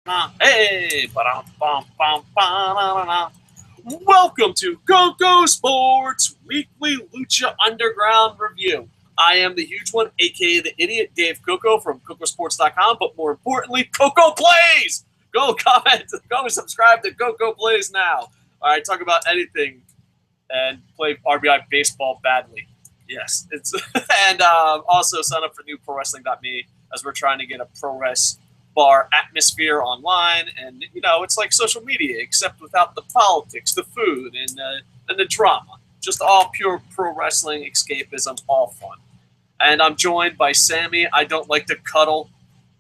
Hey, welcome to KocoSports Weekly Lucha Underground Review. I am the huge one, aka the idiot Dave Coco from KocoSports.com, but more importantly, Coco Plays! Go comment, go subscribe to Coco Plays now. All right, talk about anything and play RBI baseball badly. Yes, it's and also sign up for newprowrestling.me as we're trying to get a pro wrestling bar atmosphere online, and it's like social media except without the politics, the food, and the drama. Just all pure pro wrestling escapism, all fun. And I'm joined by Sammy. I don't like to cuddle.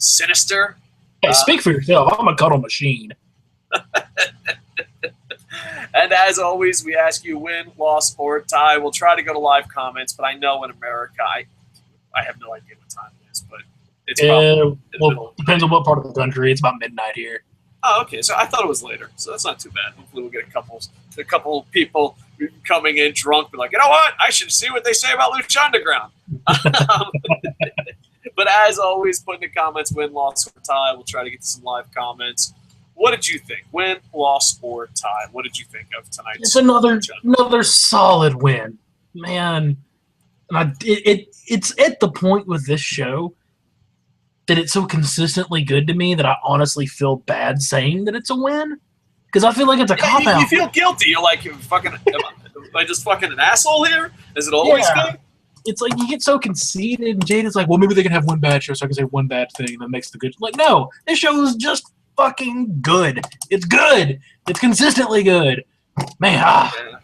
Synister. Hey, speak for yourself. I'm a cuddle machine. And as always, we ask you win, loss, or tie. We'll try to go to live comments, but I know in America, I have no idea what time it is, but it's probably depends on what part of the country. It's about midnight here. Oh, okay. So I thought it was later, so that's not too bad. Hopefully, we'll get a couple people coming in drunk, be like, you know what? I should see what they say about Lucha Underground. But as always, put in the comments win, loss, or tie. We'll try to get to some live comments. What did you think? Win, loss, or tie? What did you think of tonight's? It's another solid win, man. And it's at the point with this show that it's so consistently good to me that I honestly feel bad saying that it's a win, because I feel like it's a cop-out. You feel guilty. You're like, am I just fucking an asshole here? Is it always good? It's like you get so conceited, and Jada's like, well, maybe they can have one bad show so I can say one bad thing that makes the good. Like, no, this show is just fucking good. It's good. It's consistently good. Man,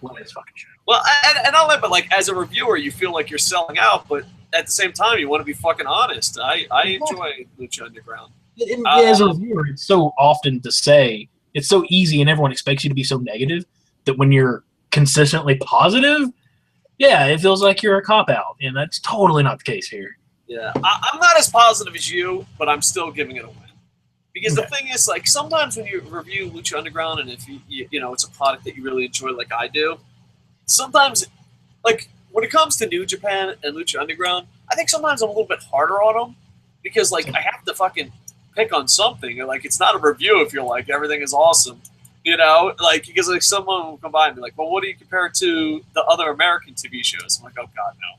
love this fucking show. Well, and I'll let, but like as a reviewer, you feel like you're selling out, but at the same time, you want to be fucking honest. I enjoy Lucha Underground. As a reviewer, it's so often to say, it's so easy, and everyone expects you to be so negative that when you're consistently positive, yeah, it feels like you're a cop-out, and that's totally not the case here. Yeah, I'm not as positive as you, but I'm still giving it a win. Because the thing is, like, sometimes when you review Lucha Underground, and if you know it's a product that you really enjoy like I do, sometimes, like, when it comes to New Japan and Lucha Underground, I think sometimes I'm a little bit harder on them because, like, I have to fucking pick on something. Like, it's not a review if you're like, everything is awesome. Like, because, like, someone will come by and be like, well, what do you compare it to the other American TV shows? I'm like, oh, God, no.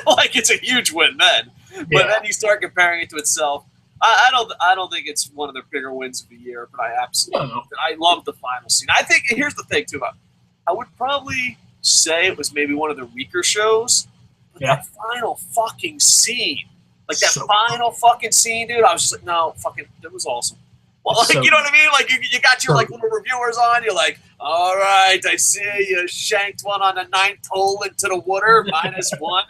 Like, it's a huge win then. But then you start comparing it to itself. I don't think it's one of the bigger wins of the year, but I absolutely I love the final scene. I think, here's the thing, too. I would probably say it was maybe one of the weaker shows, but that final fucking scene, like that final fucking scene, dude, I was just like, no, fucking, it was awesome. Well, like, you know what I mean? Like, you got your, like, little reviewers on, you're like, all right, I see you shanked one on the 9th hole into the water, -1.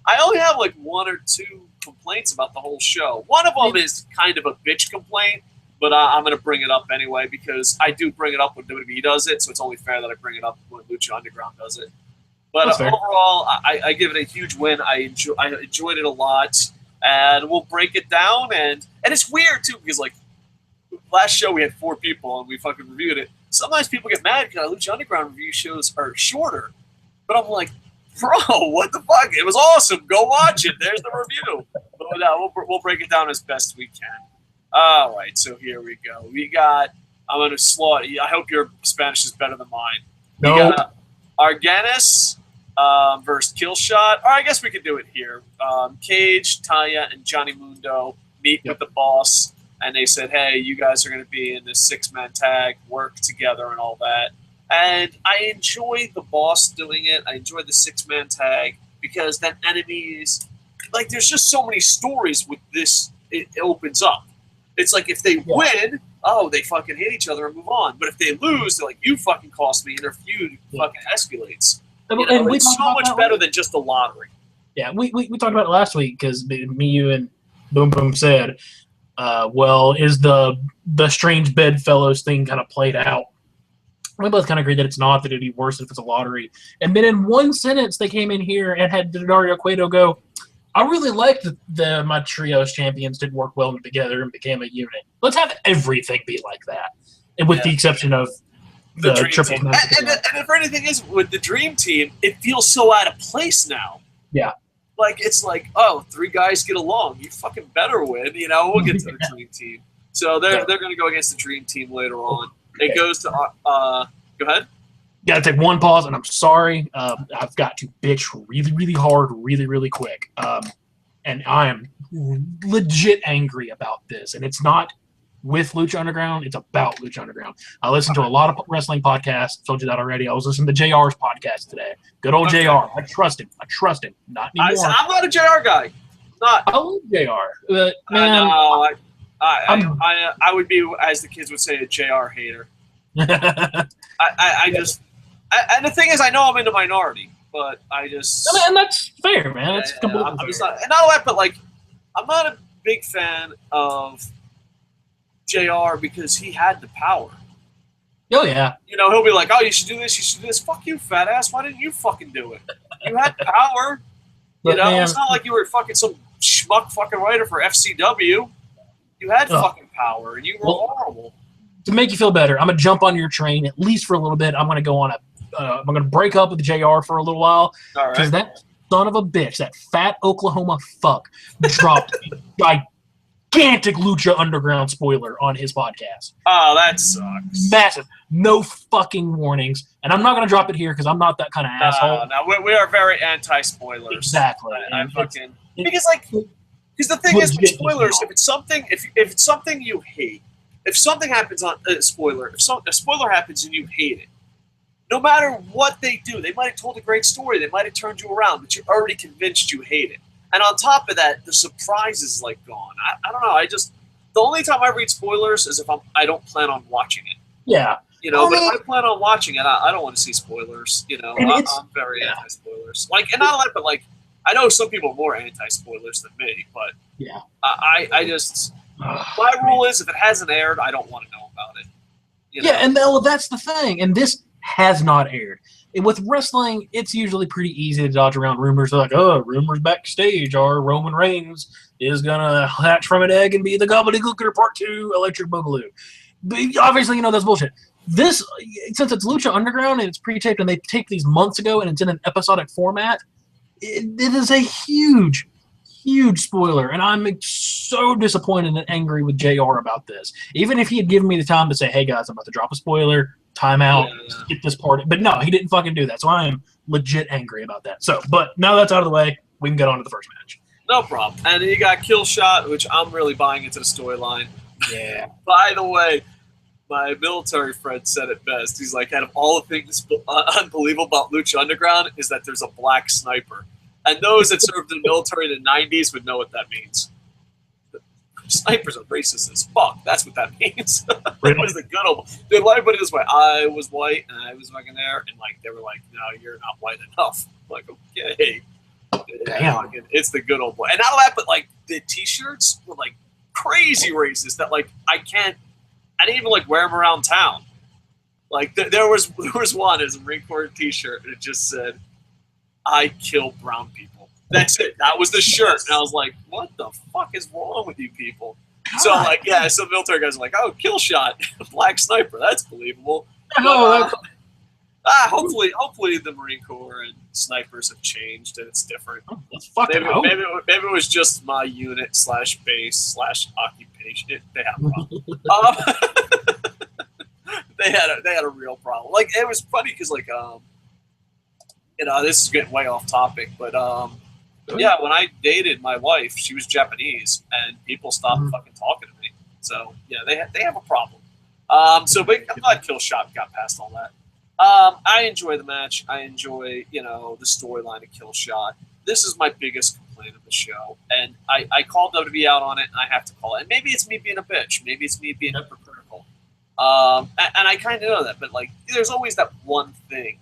I only have, like, 1 or 2 complaints about the whole show. One of them is kind of a bitch complaint, but I'm going to bring it up anyway because I do bring it up when WWE does it, so it's only fair that I bring it up when Lucha Underground does it. But overall, I give it a huge win. I enjoyed it a lot, and we'll break it down. And it's weird, too, because, like, last show we had 4 people, and we fucking reviewed it. Sometimes people get mad because Lucha Underground review shows are shorter. But I'm like, bro, what the fuck? It was awesome. Go watch it. There's the review. But we'll break it down as best we can. All right, so here we go. We got, I'm going to slaughter. I hope your Spanish is better than mine. No. We got Arganis versus Killshot. Or I guess we could do it here. Cage, Taya, and Johnny Mundo meet with the boss, and they said, hey, you guys are going to be in this 6-man tag, work together and all that. And I enjoy the boss doing it. I enjoy the 6-man tag because then enemies, like, there's just so many stories with this. It opens up. It's like if they win, they fucking hate each other and move on. But if they lose, they're like, you fucking cost me, and their feud fucking escalates. And it's so much better than just a lottery. Yeah, we talked about it last week because me, you, and Boom Boom said, well, is the strange bedfellows thing kind of played out? We both kind of agreed that it's not, that it'd be worse if it's a lottery. And then in one sentence, they came in here and had Dario Cueto go, I really liked that my trios champions did work well together and became a unit. Let's have everything be like that. And with the exception of the triple team. And if anything is, with the Dream Team, it feels so out of place now. Yeah. Like, it's like, 3 guys get along. You fucking better win. We'll get to the Dream Team. So they're going to go against the Dream Team later on. It goes to go ahead. Got to take one pause, and I'm sorry. I've got to bitch really, really hard, really, really quick. And I am legit angry about this. And it's not with Lucha Underground. It's about Lucha Underground. I listen to a lot of wrestling podcasts. Told you that already. I was listening to JR's podcast today. Good old JR. I trust him. Not anymore. I'm not a JR guy. Not. I love JR. But, man, I would be, as the kids would say, a JR hater. I just, and the thing is, I know I'm in the minority, but I just. And that's fair, man. That's completely fair. I'm just not, and not all that, but like, I'm not a big fan of JR because he had the power. Oh yeah. You know, he'll be like, "Oh, you should do this. You should do this." Fuck you, fat ass. Why didn't you fucking do it? You had power. You know, man, it's not like you were fucking some schmuck fucking writer for FCW. You had fucking power, and you were horrible. To make you feel better, I'm gonna jump on your train at least for a little bit. I'm gonna go on I'm gonna break up with JR for a little while because that son of a bitch, that fat Oklahoma fuck, dropped a gigantic Lucha Underground spoiler on his podcast. Oh, that sucks. Massive, no fucking warnings, and I'm not gonna drop it here because I'm not that kind of asshole. No, we are very anti-spoilers. Exactly. Because the thing is with spoilers, if it's something you hate. If something happens on a spoiler, if a spoiler happens and you hate it, no matter what they do, they might have told a great story, they might have turned you around, but you're already convinced you hate it. And on top of that, the surprise is like gone. I don't know. The only time I read spoilers is if I don't plan on watching it. Yeah. You know, but if I plan on watching it, I don't want to see spoilers. You know, I'm very anti-spoilers. Like, and not only that, but like, I know some people are more anti-spoilers than me, but yeah, I just. My rule is if it hasn't aired, I don't want to know about it. You know? Yeah, and that's the thing. And this has not aired. And with wrestling, it's usually pretty easy to dodge around rumors. They're like, rumors backstage are Roman Reigns is going to hatch from an egg and be the Gobbledygooker Part 2 Electric Boogaloo. But obviously, that's bullshit. This, since it's Lucha Underground and it's pre-taped and they taped these months ago and it's in an episodic format, it is a huge spoiler, and I'm so disappointed and angry with JR about this. Even if he had given me the time to say, "Hey guys, I'm about to drop a spoiler, time out, skip this part," but no, he didn't fucking do that. So I am legit angry about that. So, but now that's out of the way, we can get on to the first match. No problem. And then you got Kill Shot, which I'm really buying into the storyline. Yeah. By the way, my military friend said it best. He's like, out of all the things unbelievable about Lucha Underground is that there's a black sniper. And those that served in the military in the 90s would know what that means. Snipers are racist as fuck. That's what that means. It was the good old... Dude, let me put it this way. I was white, and I was fucking there, and like they were like, "No, you're not white enough." I'm like, okay. Damn. It's the good old boy. And not all that, but like the T-shirts were like crazy racist that like I didn't even like wear them around town. Like there was one as a Marine Corps T-shirt, and it just said, "I kill brown people." That's it. That was the shirt. And I was like, what the fuck is wrong with you people? God. So like, yeah, some military guys are like, "Oh, Kill Shot, black sniper. That's believable." But, hopefully the Marine Corps and snipers have changed and it's different. Maybe it was just my unit / base / occupation. They had a problem. They had a real problem. Like, it was funny because like this is getting way off topic, but yeah, when I dated my wife, she was Japanese, and people stopped fucking talking to me. So yeah, they have a problem. So but I'm glad Kill Shot got past all that. I enjoy the match. I enjoy the storyline of Kill Shot. This is my biggest complaint of the show, and I called WWE out on it, and I have to call it. And maybe it's me being a bitch. Maybe it's me being hypocritical. And I kind of know that, but like, there's always that one thing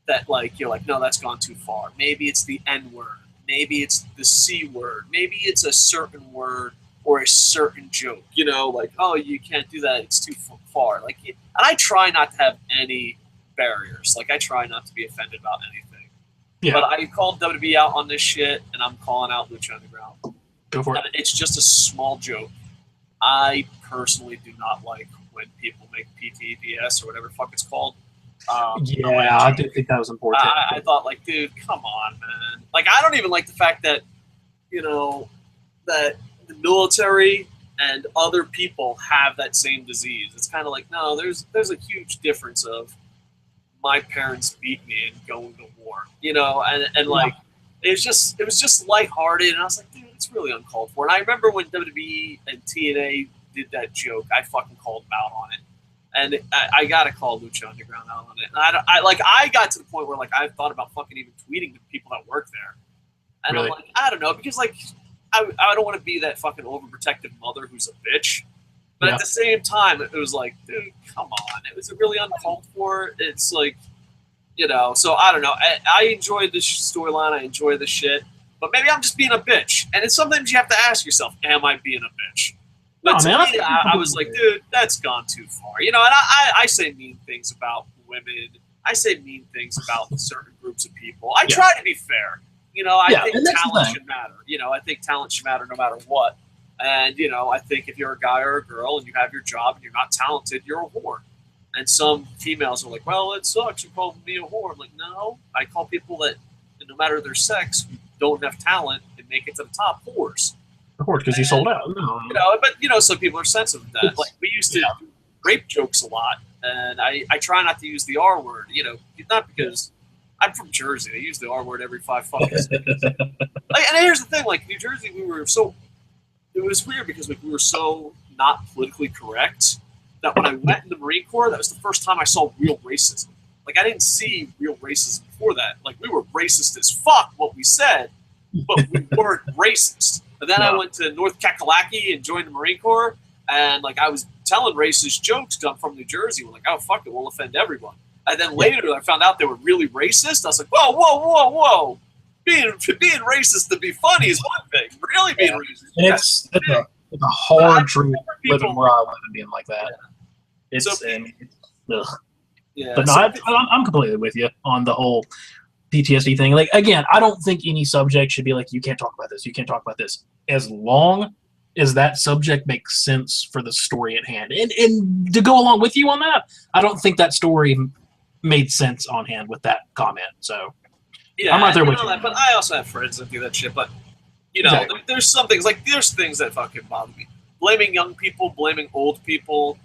that like you're like, no, that's gone too far. Maybe it's the N word. Maybe it's the C word. Maybe it's a certain word or a certain joke. Like, oh, you can't do that. It's too far. Like, and I try not to have any barriers. Like, I try not to be offended about anything. Yeah. But I called WWE out on this shit, and I'm calling out Lucha Underground. Go for it. It's just a small joke. I personally do not like when people make PTDS or whatever the fuck it's called. I did think that was important. I thought, like, dude, come on, man. Like, I don't even like the fact that, that the military and other people have that same disease. It's kind of like, no, there's a huge difference of my parents beat me and going to war, and like it was just lighthearted, and I was like, dude, it's really uncalled for. And I remember when WWE and TNA did that joke, I fucking called them out on it, and I gotta call Lucha Underground out on it. And I got to the point where like I thought about fucking even tweeting to people that work there, and Really? I'm like, I don't know, because like I don't want to be that fucking overprotective mother who's a bitch. But at the same time, it was like, dude, come on. It was really uncalled for. It's like, so I don't know. I enjoyed this storyline. I enjoy this shit. But maybe I'm just being a bitch. And it's sometimes you have to ask yourself, am I being a bitch? But to me, I was like, dude, that's gone too far. And I say mean things about women. I say mean things about certain groups of people. I try to be fair. I think talent should matter. I think talent should matter no matter what. And, I think if you're a guy or a girl and you have your job and you're not talented, you're a whore. And some females are like, well, it sucks. You called me a whore. I'm like, no. I call people that, no matter their sex, who don't have talent and make it to the top, whores. Of course, because you sold out. But, some people are sensitive to that. Like, we used to do rape jokes a lot. And I try not to use the R word, not because I'm from Jersey. They use the R word every 5 fucking seconds. And here's the thing. Like, New Jersey, it was weird because we were so not politically correct that when I went in the Marine Corps, that was the first time I saw real racism. Like, I didn't see real racism before that. Like, we were racist as fuck, what we said, but we weren't racist. And then I went to North Kakalaki and joined the Marine Corps, and, like, I was telling racist jokes because I'm from New Jersey. We're like, oh, fuck it, we'll offend everyone. And then later I found out they were really racist. I was like, whoa, whoa, whoa, whoa. Being racist to be funny is one thing. Really being racist. And it's a hard truth living where I live and being like that. Ugh. Yeah, but no, I'm completely with you on the whole PTSD thing. Like, again, I don't think any subject should be like, you can't talk about this, you can't talk about this. As long as that subject makes sense for the story at hand. And to go along with you on that, I don't think that story made sense on hand with that comment. So yeah, I'm right there with you. But I also have friends that do that shit. But there's some things there's things that fucking bother me. Blaming young people, blaming old people.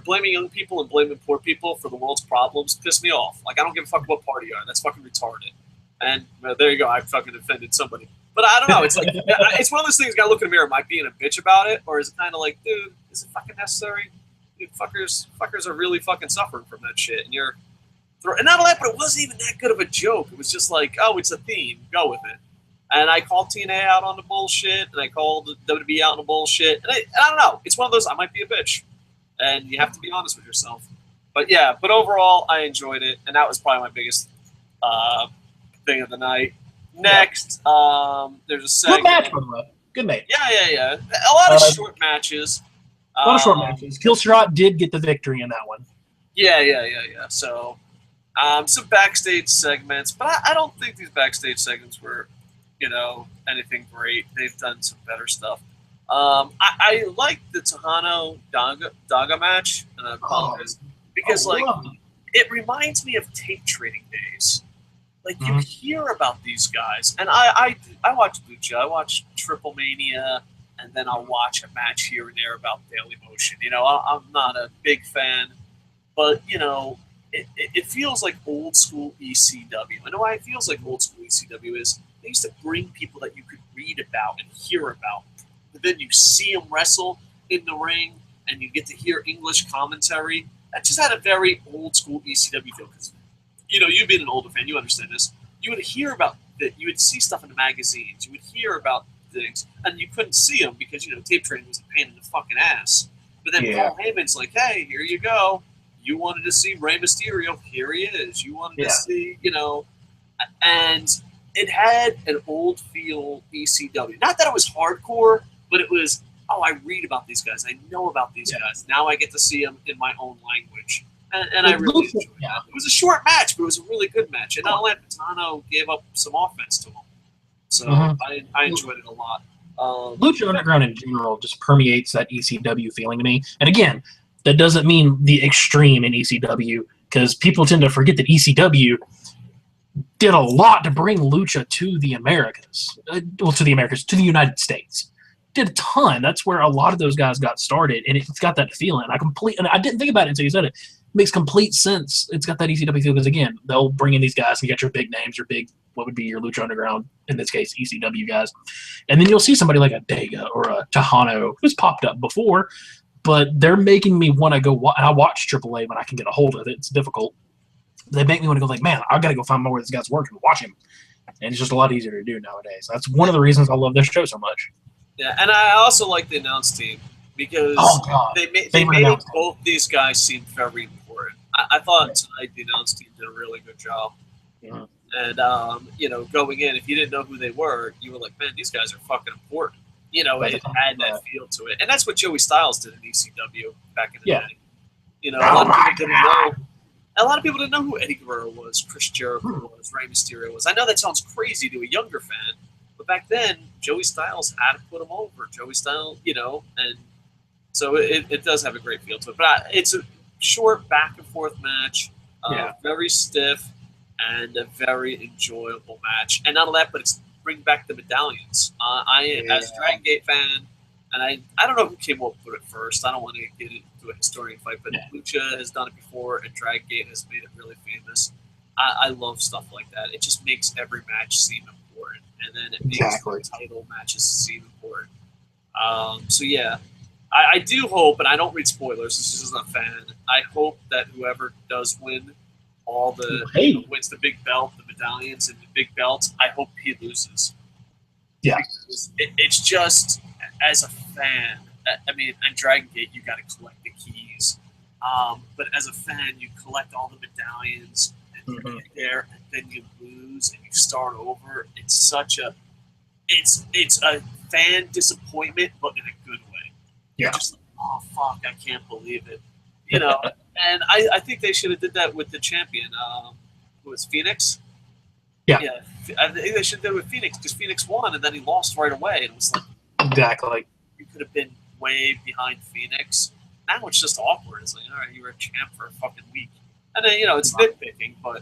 Blaming young people and blaming poor people for the world's problems piss me off. Like, I don't give a fuck what party you are. That's fucking retarded. And there you go. I fucking offended somebody. But I don't know. It's like it's one of those things. You gotta look in the mirror. Am I being a bitch about it, or is it kind of like, dude, is it fucking necessary? Dude, fuckers are really fucking suffering from that shit, and you're. And not only that, but it wasn't even that good of a joke. It was just like, oh, it's a theme. Go with it. And I called TNA out on the bullshit, and I called WWE out on the bullshit. And I don't know. It's one of those, I might be a bitch. And you have to be honest with yourself. But yeah, overall, I enjoyed it. And that was probably my biggest thing of the night. Next, there's a segment. Good match, by the way. Good match. Yeah. A lot of short matches. A lot of short matches. Killshot did get the victory in that one. Yeah. So, some backstage segments, but I don't think these backstage segments were, anything great. They've done some better stuff. I like the Tejano Daga match, and I apologize, because it reminds me of tape trading days. Like, you hear about these guys, and I watch Lucha, I watch Triple Mania, and then I'll watch a match here and there about Daily Motion. I'm not a big fan, but it feels like old school ECW. And why it feels like old school ECW is they used to bring people that you could read about and hear about. But then you see them wrestle in the ring, and you get to hear English commentary. That just had a very old school ECW feel. Because, you've been an older fan, you understand this. You would hear about that. You would see stuff in the magazines. You would hear about things, and you couldn't see them because tape trading was a pain in the fucking ass. But then Paul Heyman's like, "Hey, here you go. You wanted to see Rey Mysterio. Here he is. You wanted to see, and it had an old feel ECW. Not that it was hardcore, but it was, I read about these guys. I know about these guys. Now I get to see them in my own language. And I really enjoyed it. It was a short match, but it was a really good match. And not only that, Tano gave up some offense to him. So I enjoyed it a lot. Lucha Underground in general just permeates that ECW feeling to me. And again, that doesn't mean the extreme in ECW, because people tend to forget that ECW did a lot to bring Lucha to the Americas. To the United States. did a ton. That's where a lot of those guys got started, and it's got that feeling. And I didn't think about it until you said it. It makes complete sense. It's got that ECW feel because, again, they'll bring in these guys and get your big names, your big, what would be your Lucha Underground, in this case, ECW guys. And then you'll see somebody like a Dega or a Tejano who's popped up before, but they're making me want to go. And I watch AAA when I can get a hold of it. It's difficult. They make me want to go like, man, I got to go find out where this guy's working and watch him. And it's just a lot easier to do nowadays. That's one of the reasons I love this show so much. Yeah, and I also like the announce team because they made both these guys seem very important. I thought tonight the announce team did a really good job. Yeah. And, going in, if you didn't know who they were, you were like, man, these guys are fucking important. It had that feel to it. And that's what Joey Styles did in ECW back in the day. A lot of people didn't know who Eddie Guerrero was, Chris Jericho was, Rey Mysterio was. I know that sounds crazy to a younger fan, but back then, Joey Styles had to put him over. Joey Styles, and so it does have a great feel to it. But it's a short back and forth match, very stiff, and a very enjoyable match. And not only that, but it's bring back the medallions. As a Dragon Gate fan, and I don't know who came up with it first. I don't want to get into a historian fight, but Lucha has done it before, and Dragon Gate has made it really famous. I love stuff like that. It just makes every match seem important, and then it makes the title matches seem important. I do hope, and I don't read spoilers. This is a fan. I hope that whoever does win wins the big belt, the medallions, and the big belts. I hope he loses. Yeah, it's just as a fan. I mean, on Dragon Gate, you got to collect the keys, but as a fan, you collect all the medallions, and you get there, and then you lose, and you start over. It's a fan disappointment, but in a good way. Yeah. You're just like, oh fuck, I can't believe it, And I think they should have did that with the champion, who was Phoenix. Yeah, I think they should have done it with Phoenix because Phoenix won, and then he lost right away. And it was like exactly. You could have been way behind Phoenix. Now it's just awkward. It's like, all right, you were a champ for a fucking week, and then it's nitpicking, but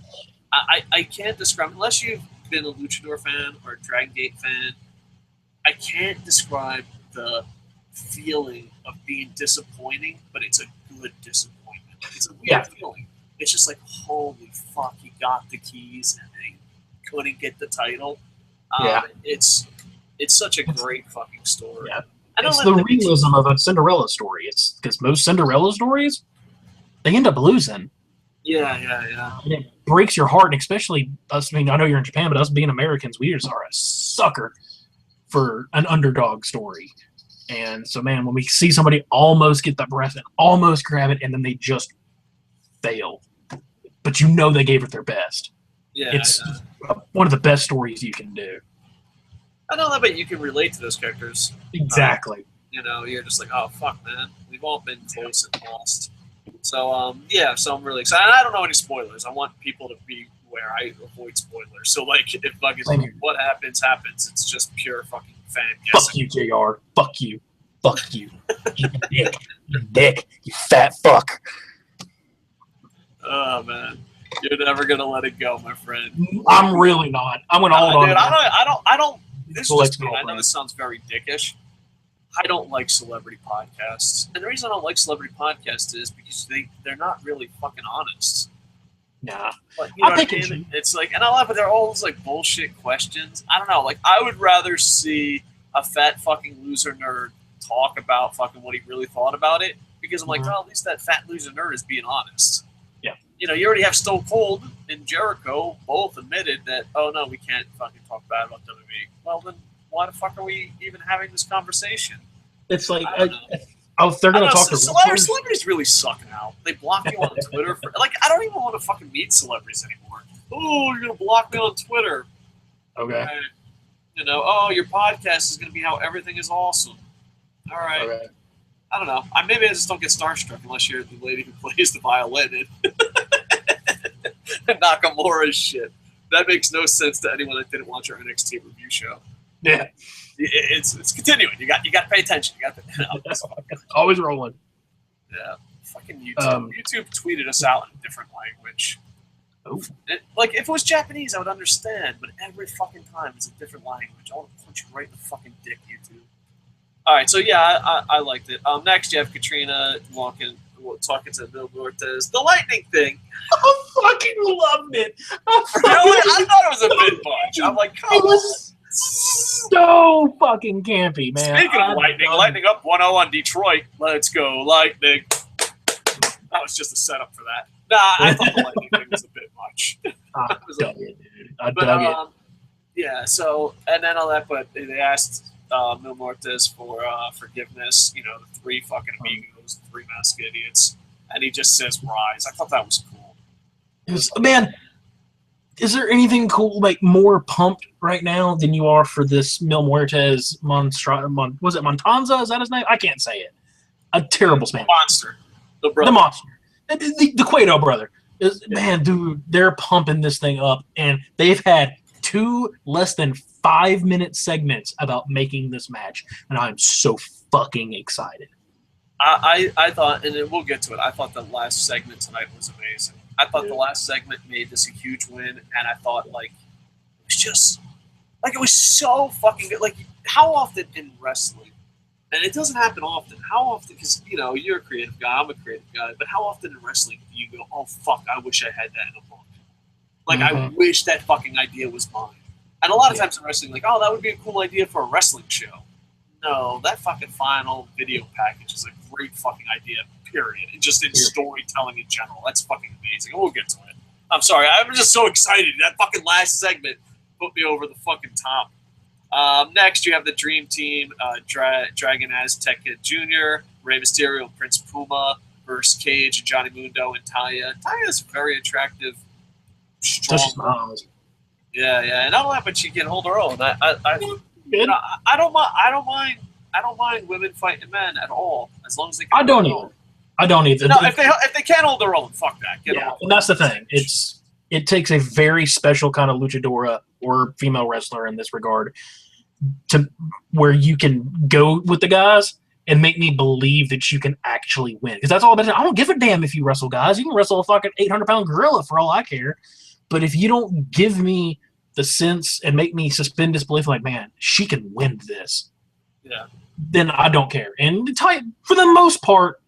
I can't describe unless you've been a Luchador fan or a Dragon Gate fan. I can't describe the feeling of being disappointing, but it's a good disappointment. It's a weird feeling. It's just like, holy fuck, he got the keys and they couldn't get the title. It's such a great fucking story. Yeah. It's the realism of a Cinderella story. It's because most Cinderella stories, they end up losing. Yeah. And it breaks your heart, and especially us. I mean, I know you're in Japan, but us being Americans, we just are a sucker for an underdog story. And so, man, when we see somebody almost get the breath and almost grab it, and then they just fail, but they gave it their best. Yeah, it's one of the best stories you can do. I know that, but you can relate to those characters. Exactly. You're just like, oh fuck, man, we've all been close and lost. So so I'm really excited. I don't know any spoilers. I want people to be aware. I avoid spoilers. So like, if fucking what happens, it's just pure fucking fan guessing. Fuck you, JR. Fuck you. Fuck you. You dick. You dick. You fat fuck. Oh man, you're never gonna let it go, my friend. I'm really not. I'm gonna hold on. Dude, I don't. This is just me. I know this sounds very dickish. I don't like celebrity podcasts, and the reason I don't like celebrity podcasts is because they're not really fucking honest. Nah, but, you know what I mean? It's like, and I love it. They're always like bullshit questions. I don't know. Like, I would rather see a fat fucking loser nerd talk about fucking what he really thought about it, because I'm like, oh, at least that fat loser nerd is being honest. Yeah. You already have Stone Cold and Jericho both admitted that, oh no, we can't fucking talk bad about WWE. Well, then why the fuck are we even having this conversation? It's like, if they're going to talk to celebrities really suck now. They block you on Twitter for, like, I don't even want to fucking meet celebrities anymore. Oh, you're going to block me on Twitter. Okay. Your podcast is going to be how everything is awesome. All right. Okay. I don't know. Maybe I just don't get starstruck unless you're the lady who plays the violin in Nakamura's shit. That makes no sense to anyone that didn't watch our NXT review show. Yeah. It's continuing. You got to pay attention. You got to always rolling. Yeah. Fucking YouTube. YouTube tweeted us out in a different language. Like, if it was Japanese, I would understand, but every fucking time it's a different language. I want to punch you right in the fucking dick, YouTube. All right, so yeah, I liked it. Next, you have Katrina talking to Bill Cortez. The lightning thing. I fucking loved it. Really? I thought it was a bit much. I'm like, come it was so fucking campy, man. Speaking of lightning up 1-0 on Detroit. Let's go, lightning. That was just a setup for that. Nah, I thought the lightning thing was a bit much. I dug it, dude. I dug it. Yeah, so, and then all that, but they asked Mil Muertes for forgiveness, the three fucking amigos, the three masked idiots, and he just says rise. I thought that was cool. Man, is there anything cool, like more pumped right now than you are for this Mil Muertes was it Montanza? Is that his name? I can't say it. A terrible Spanish. Monster. The brother. The monster. The Cueto brother. Man, dude, they're pumping this thing up, and they've had 2 less than 5-minute segments about making this match, and I'm so fucking excited. I thought, and we'll get to it, I thought the last segment tonight was amazing. I thought the last segment made this a huge win, and I thought, it was just, it was so fucking good. How often in wrestling, and it doesn't happen often, how often, because, you're a creative guy, I'm a creative guy, but how often in wrestling do you go, oh, fuck, I wish I had that in a book? I wish that fucking idea was mine. And a lot of times in wrestling, oh, that would be a cool idea for a wrestling show. No, that fucking final video package is a great fucking idea, period. And just in storytelling in general. That's fucking amazing. And we'll get to it. I'm sorry. I'm just so excited. That fucking last segment put me over the fucking top. Next, you have the Dream Team, Dragon Azteca Jr., Rey Mysterio and Prince Puma versus Cage and Johnny Mundo and Taya. Taya's very attractive, strong. Yeah, and not only that, but she can hold her own. I don't mind women fighting men at all, as long as they can. I don't either. No, if they can't hold their own, fuck that. And that's the thing. It takes a very special kind of luchadora or female wrestler in this regard to where you can go with the guys and make me believe that you can actually win. Because that's all about it. I don't give a damn if you wrestle guys. You can wrestle a fucking 800-pound gorilla for all I care. But if you don't give me the sense and make me suspend disbelief, man, she can win this. Yeah. Then I don't care. And for the most part,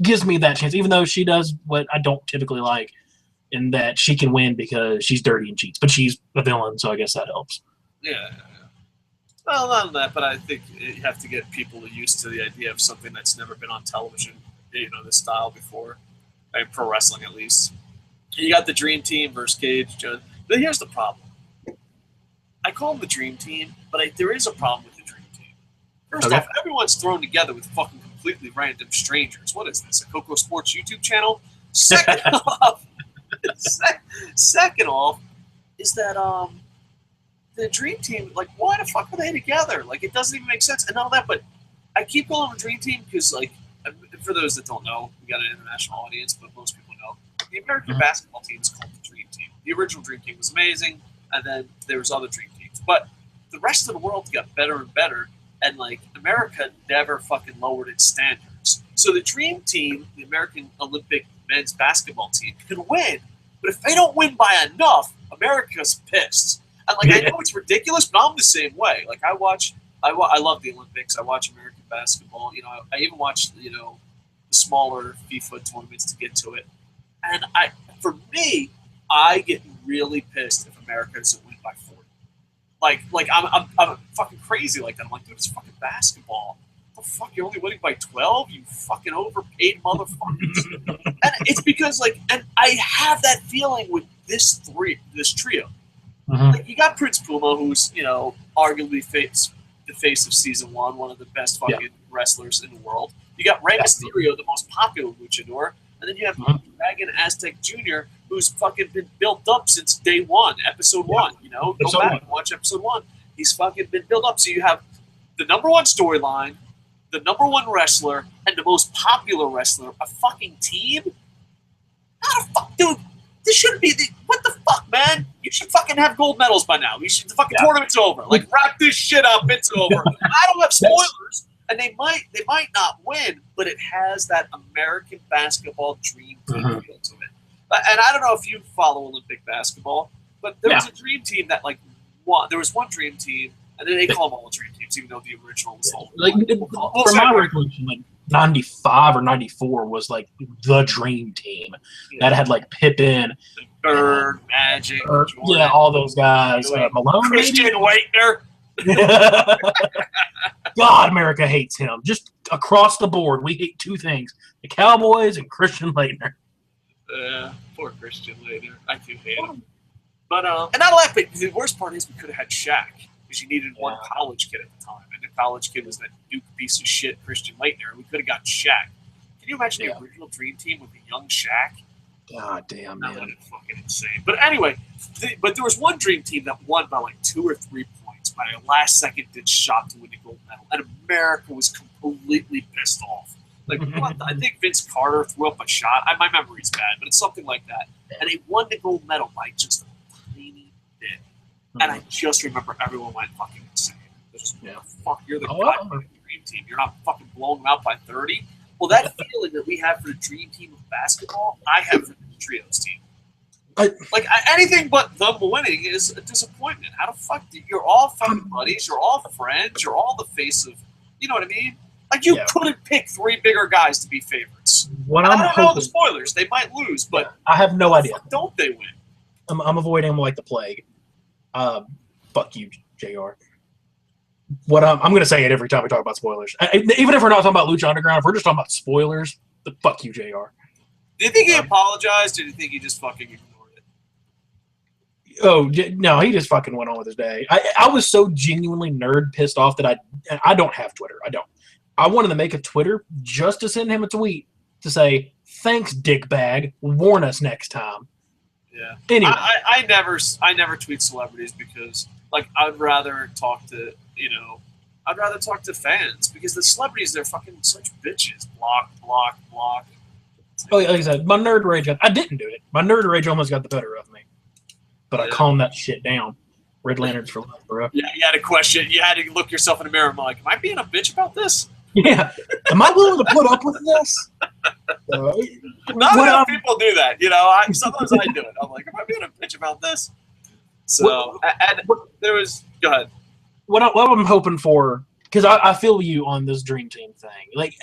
gives me that chance, even though she does what I don't typically like, in that she can win because she's dirty and cheats. But she's a villain, so I guess that helps. Yeah. Well, not on that, but I think you have to get people used to the idea of something that's never been on television, this style before. Pro wrestling, at least. You got the Dream Team versus Cage, John. But here's the problem. I call them the Dream Team, but there is a problem with the Dream Team. First off, everyone's thrown together with fucking completely random strangers. What is this, a KocoSports YouTube channel? Second off, is that the Dream Team, why the fuck are they together? It doesn't even make sense. And all that, but I keep calling them Dream Team because, for those that don't know, we got an international audience, but most people know. The American basketball team is called the Dream Team. The original Dream Team was amazing, and then there was other Dream Teams. But the rest of the world got better and better, and America never fucking lowered its standards. So the Dream Team, the American Olympic men's basketball team, can win, but if they don't win by enough, America's pissed. And I know it's ridiculous, but I'm the same way. I love the Olympics. I watch American basketball. I even watch the smaller FIFA tournaments to get to it. And for me, I get really pissed if America doesn't win by 40. I'm fucking crazy like that. I'm like, dude, it's fucking basketball. What the fuck? You're only winning by 12? You fucking overpaid motherfuckers. And it's because and I have that feeling with this trio. You got Prince Puma, who's arguably the face of season one of the best fucking wrestlers in the world. You got Rey Mysterio, the most popular luchador. And then you have Dragon Azteca Jr., who's fucking been built up since day one, episode 1. Go back and watch episode 1. He's fucking been built up. So you have the number one storyline, the number one wrestler, and the most popular wrestler, a fucking team? How the fuck, dude? This shouldn't be what the fuck, man? You should fucking have gold medals by now. The fucking tournament's over. Wrap this shit up. It's over. I don't have spoilers. And they might not win, but it has that American basketball dream team feel to it. And I don't know if you follow Olympic basketball, but there was a dream team that won. There was one dream team And then they call them all dream teams, even though the original was all like for my recollection, like 95 or 94 was like the dream team that had like Pippen, Bird, Magic, Jordan, all those guys, Malone, Christian Waitner. God, America hates him. Just across the board, we hate two things: the Cowboys and Christian Laettner. Poor Christian Laettner. I do hate him. But and not laugh, but the worst part is we could have had Shaq because you needed one college kid at the time, and the college kid was that Duke piece of shit Christian Laettner, and we could have got Shaq. Can you imagine the original Dream Team with a young Shaq? God damn, that man. would have been fucking insane. But anyway, but there was one Dream Team that won by like 2 or 3 points by a last-second ditch shot to win the gold medal, and America was completely pissed off. Like, what? I think Vince Carter threw up a shot. My memory's bad, but it's something like that. And they won the gold medal by just a tiny bit. And I just remember everyone went fucking insane. Just, fuck, you're the goddamn Dream Team. You're not fucking blowing them out by 30. Well, that feeling that we have for the Dream Team of basketball, I have for the Trios team. Anything but them winning is a disappointment. How the fuck you're all fucking buddies, you're all friends, you're all the face of, you know what I mean? Like, you couldn't pick 3 bigger guys to be favorites. I don't know the spoilers. They might lose, but I have no idea. Don't they win? I'm avoiding them like the plague. Fuck you, JR. What I'm going to say it every time we talk about spoilers. Even if we're not talking about Lucha Underground, if we're just talking about spoilers, fuck you, JR. Do you think he apologized, or do you think he just fucking ignored it? Oh, no, he just fucking went on with his day. I was so genuinely nerd pissed off that I don't have Twitter. I don't. I wanted to make a Twitter just to send him a tweet to say, thanks, dickbag. Warn us next time. Yeah. Anyway. I never tweet celebrities because, like, I'd rather talk to, fans because the celebrities, they're fucking such bitches. Block. Oh, like I said, my nerd rage, I didn't do it. My nerd rage almost got the better of me. But I calmed that shit down. Red Lanterns for life, bro. Yeah, you had a question. You had to look yourself in the mirror and be like, am I being a bitch about this? Yeah. Am I willing to put up with this? Not enough people do that. Sometimes I do it. I'm like, am I being a bitch about this? So, there was, go ahead. What I'm hoping for, because I feel you on this Dream Team thing. Like,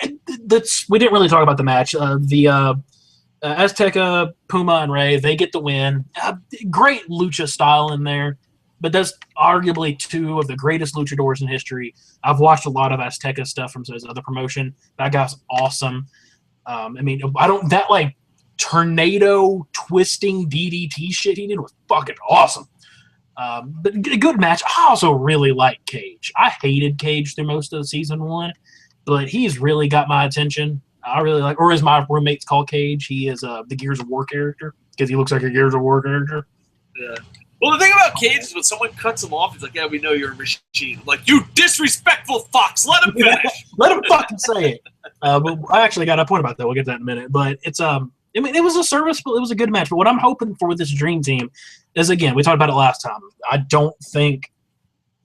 we didn't really talk about the match. The Azteca, Puma, and Ray, they get the win. Great lucha style in there. But that's arguably 2 of the greatest luchadors in history. I've watched a lot of Azteca stuff from his other promotion. That guy's awesome. That like tornado twisting DDT shit he did was fucking awesome. But a good match. I also really like Cage. I hated Cage through most of season 1, but he's really got my attention. I really like, or as my roommates call Cage, he is the Gears of War character because he looks like a Gears of War character. Yeah. Well, the thing about Cage is when someone cuts him off, he's like, yeah, we know you're a machine. I'm like, you disrespectful fox. Let him finish. Let him fucking say it. But I actually got a point about that. We'll get to that in a minute. But it was a serviceable, it was a good match. But what I'm hoping for with this Dream Team is, again, we talked about it last time. I don't think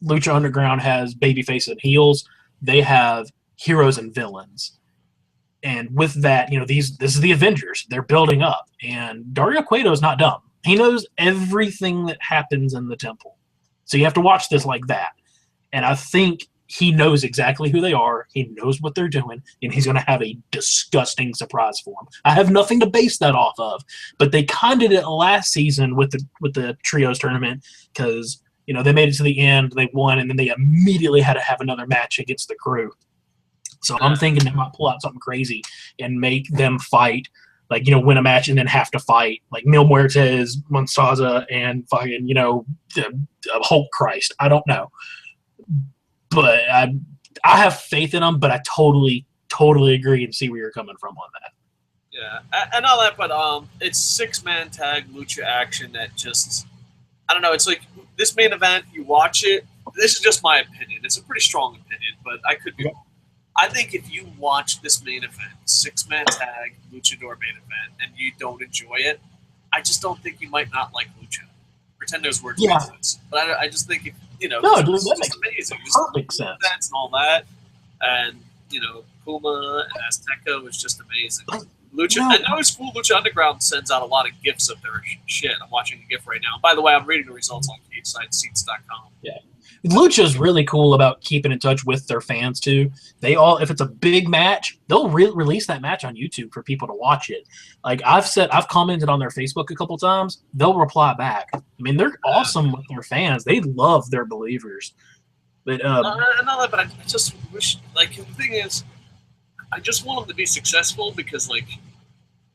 Lucha Underground has babyface and heels. They have heroes and villains. And with that, this is the Avengers. They're building up. And Dario Cueto is not dumb. He knows everything that happens in the temple. So you have to watch this like that. And I think he knows exactly who they are. He knows what they're doing. And he's going to have a disgusting surprise for them. I have nothing to base that off of. But they kind of did it last season with the Trios tournament because, they made it to the end. They won. And then they immediately had to have another match against the Crew. So I'm thinking they might pull out something crazy and make them fight. Like, win a match and then have to fight. Like Mil Muertes, Monsaza, and fucking, Hulk Christ. I don't know. But I have faith in them, but I totally agree and see where you're coming from on that. Yeah, and all that, but it's 6-man tag lucha action that just, I don't know, it's like this main event, you watch it, this is just my opinion. It's a pretty strong opinion, but I could be wrong. I think if you watch this main event, 6-man tag, luchador main event, and you don't enjoy it, I just don't think you might not like lucha. Pretend those words make sense. But I just think, that makes amazing. Perfect sense. And all that. And, Puma and Azteca was just amazing. Lucha, I know it's cool. Lucha Underground sends out a lot of GIFs of their shit. I'm watching a GIF right now. By the way, I'm reading the results on CageSideSeats.com. Yeah. Lucha's really cool about keeping in touch with their fans too. They all, if it's a big match, they'll release that match on YouTube for people to watch it. Like I've commented on their Facebook a couple times. They'll reply back. I mean, they're awesome with their fans. They love their believers. But I know that, but I just wish, like, the thing is, I just want them to be successful because, like,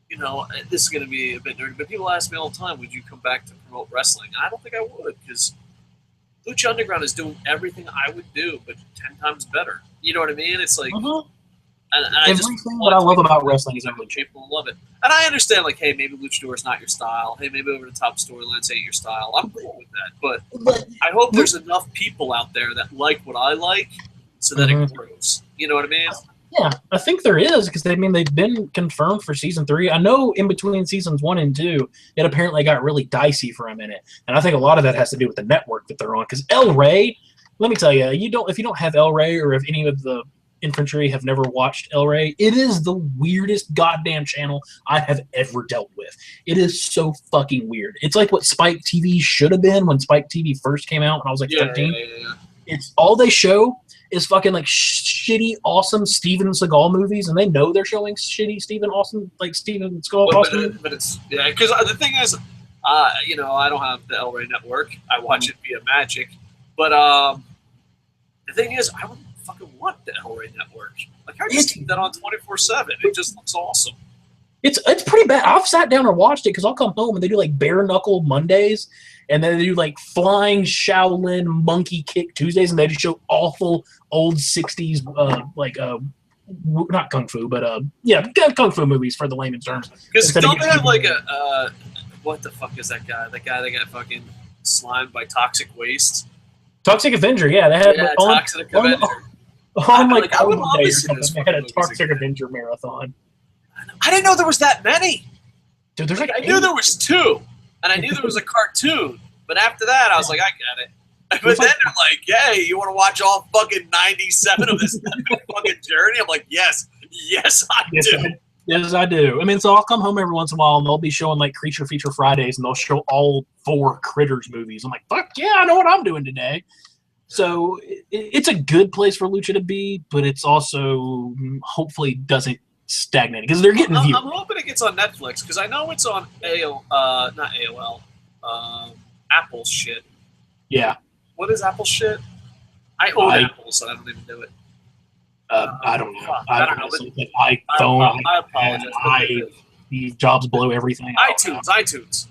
you know, this is going to be a bit nerdy, but people ask me all the time, would you come back to promote wrestling? And I don't think I would, because Lucha Underground is doing everything I would do, but 10 times better. You know what I mean? It's like, and I just what I love about wrestling is everything. People love it. And I understand, like, hey, maybe Luchador is not your style. Hey, maybe over the top storylines ain't your style. I'm cool with that. But I hope there's enough people out there that like what I like so that it grows. You know what I mean? Yeah, I think there is, because they've been confirmed for season 3. I know in between seasons 1 and 2, it apparently got really dicey for a minute, and I think a lot of that has to do with the network that they're on. Because El Rey, let me tell you, if you don't have El Rey, or if any of the infantry have never watched El Rey, it is the weirdest goddamn channel I have ever dealt with. It is so fucking weird. It's like what Spike TV should have been when Spike TV first came out when I was like 13. Yeah. It's all they show is fucking like shitty, awesome Steven Seagal movies, and they know they're showing shitty Steven Seagal. But it's because the thing is, you know, I don't have the El Rey network. I watch it via Magic, but the thing is, I wouldn't fucking want the El Rey network. Like I just keep that on 24/7. It just looks awesome. It's pretty bad. I've sat down and watched it because I'll come home and they do like bare knuckle Mondays, and then they do like flying Shaolin monkey kick Tuesdays, and they just show awful old 60s not kung fu, but kung fu movies for the layman's terms. Because don't they have like a what the fuck is that guy? That guy that got fucking slimed by toxic waste. Toxic Avenger, yeah, they had Toxic Avenger. I would love to see this. They had a Toxic Avenger marathon. I didn't know there was that many. Dude, there's I knew there was 2, and I knew there was a cartoon. But after that, I was like, I get it. But then they're like, hey, you want to watch all fucking 97 of this fucking journey? I'm like, yes, I do. Yes, I do. I mean, so I'll come home every once in a while, and they'll be showing like Creature Feature Fridays, and they'll show all 4 Critters movies. I'm like, fuck yeah, I know what I'm doing today. So it's a good place for Lucha to be, but it's also hopefully doesn't stagnate because they're getting views. I'm hoping it gets on Netflix because I know it's on not AOL, Apple shit. Yeah. What is Apple shit? I own Apple, so I don't even do it. I don't know. I don't know. iPhone. I apologize. These jobs blow everything. iTunes.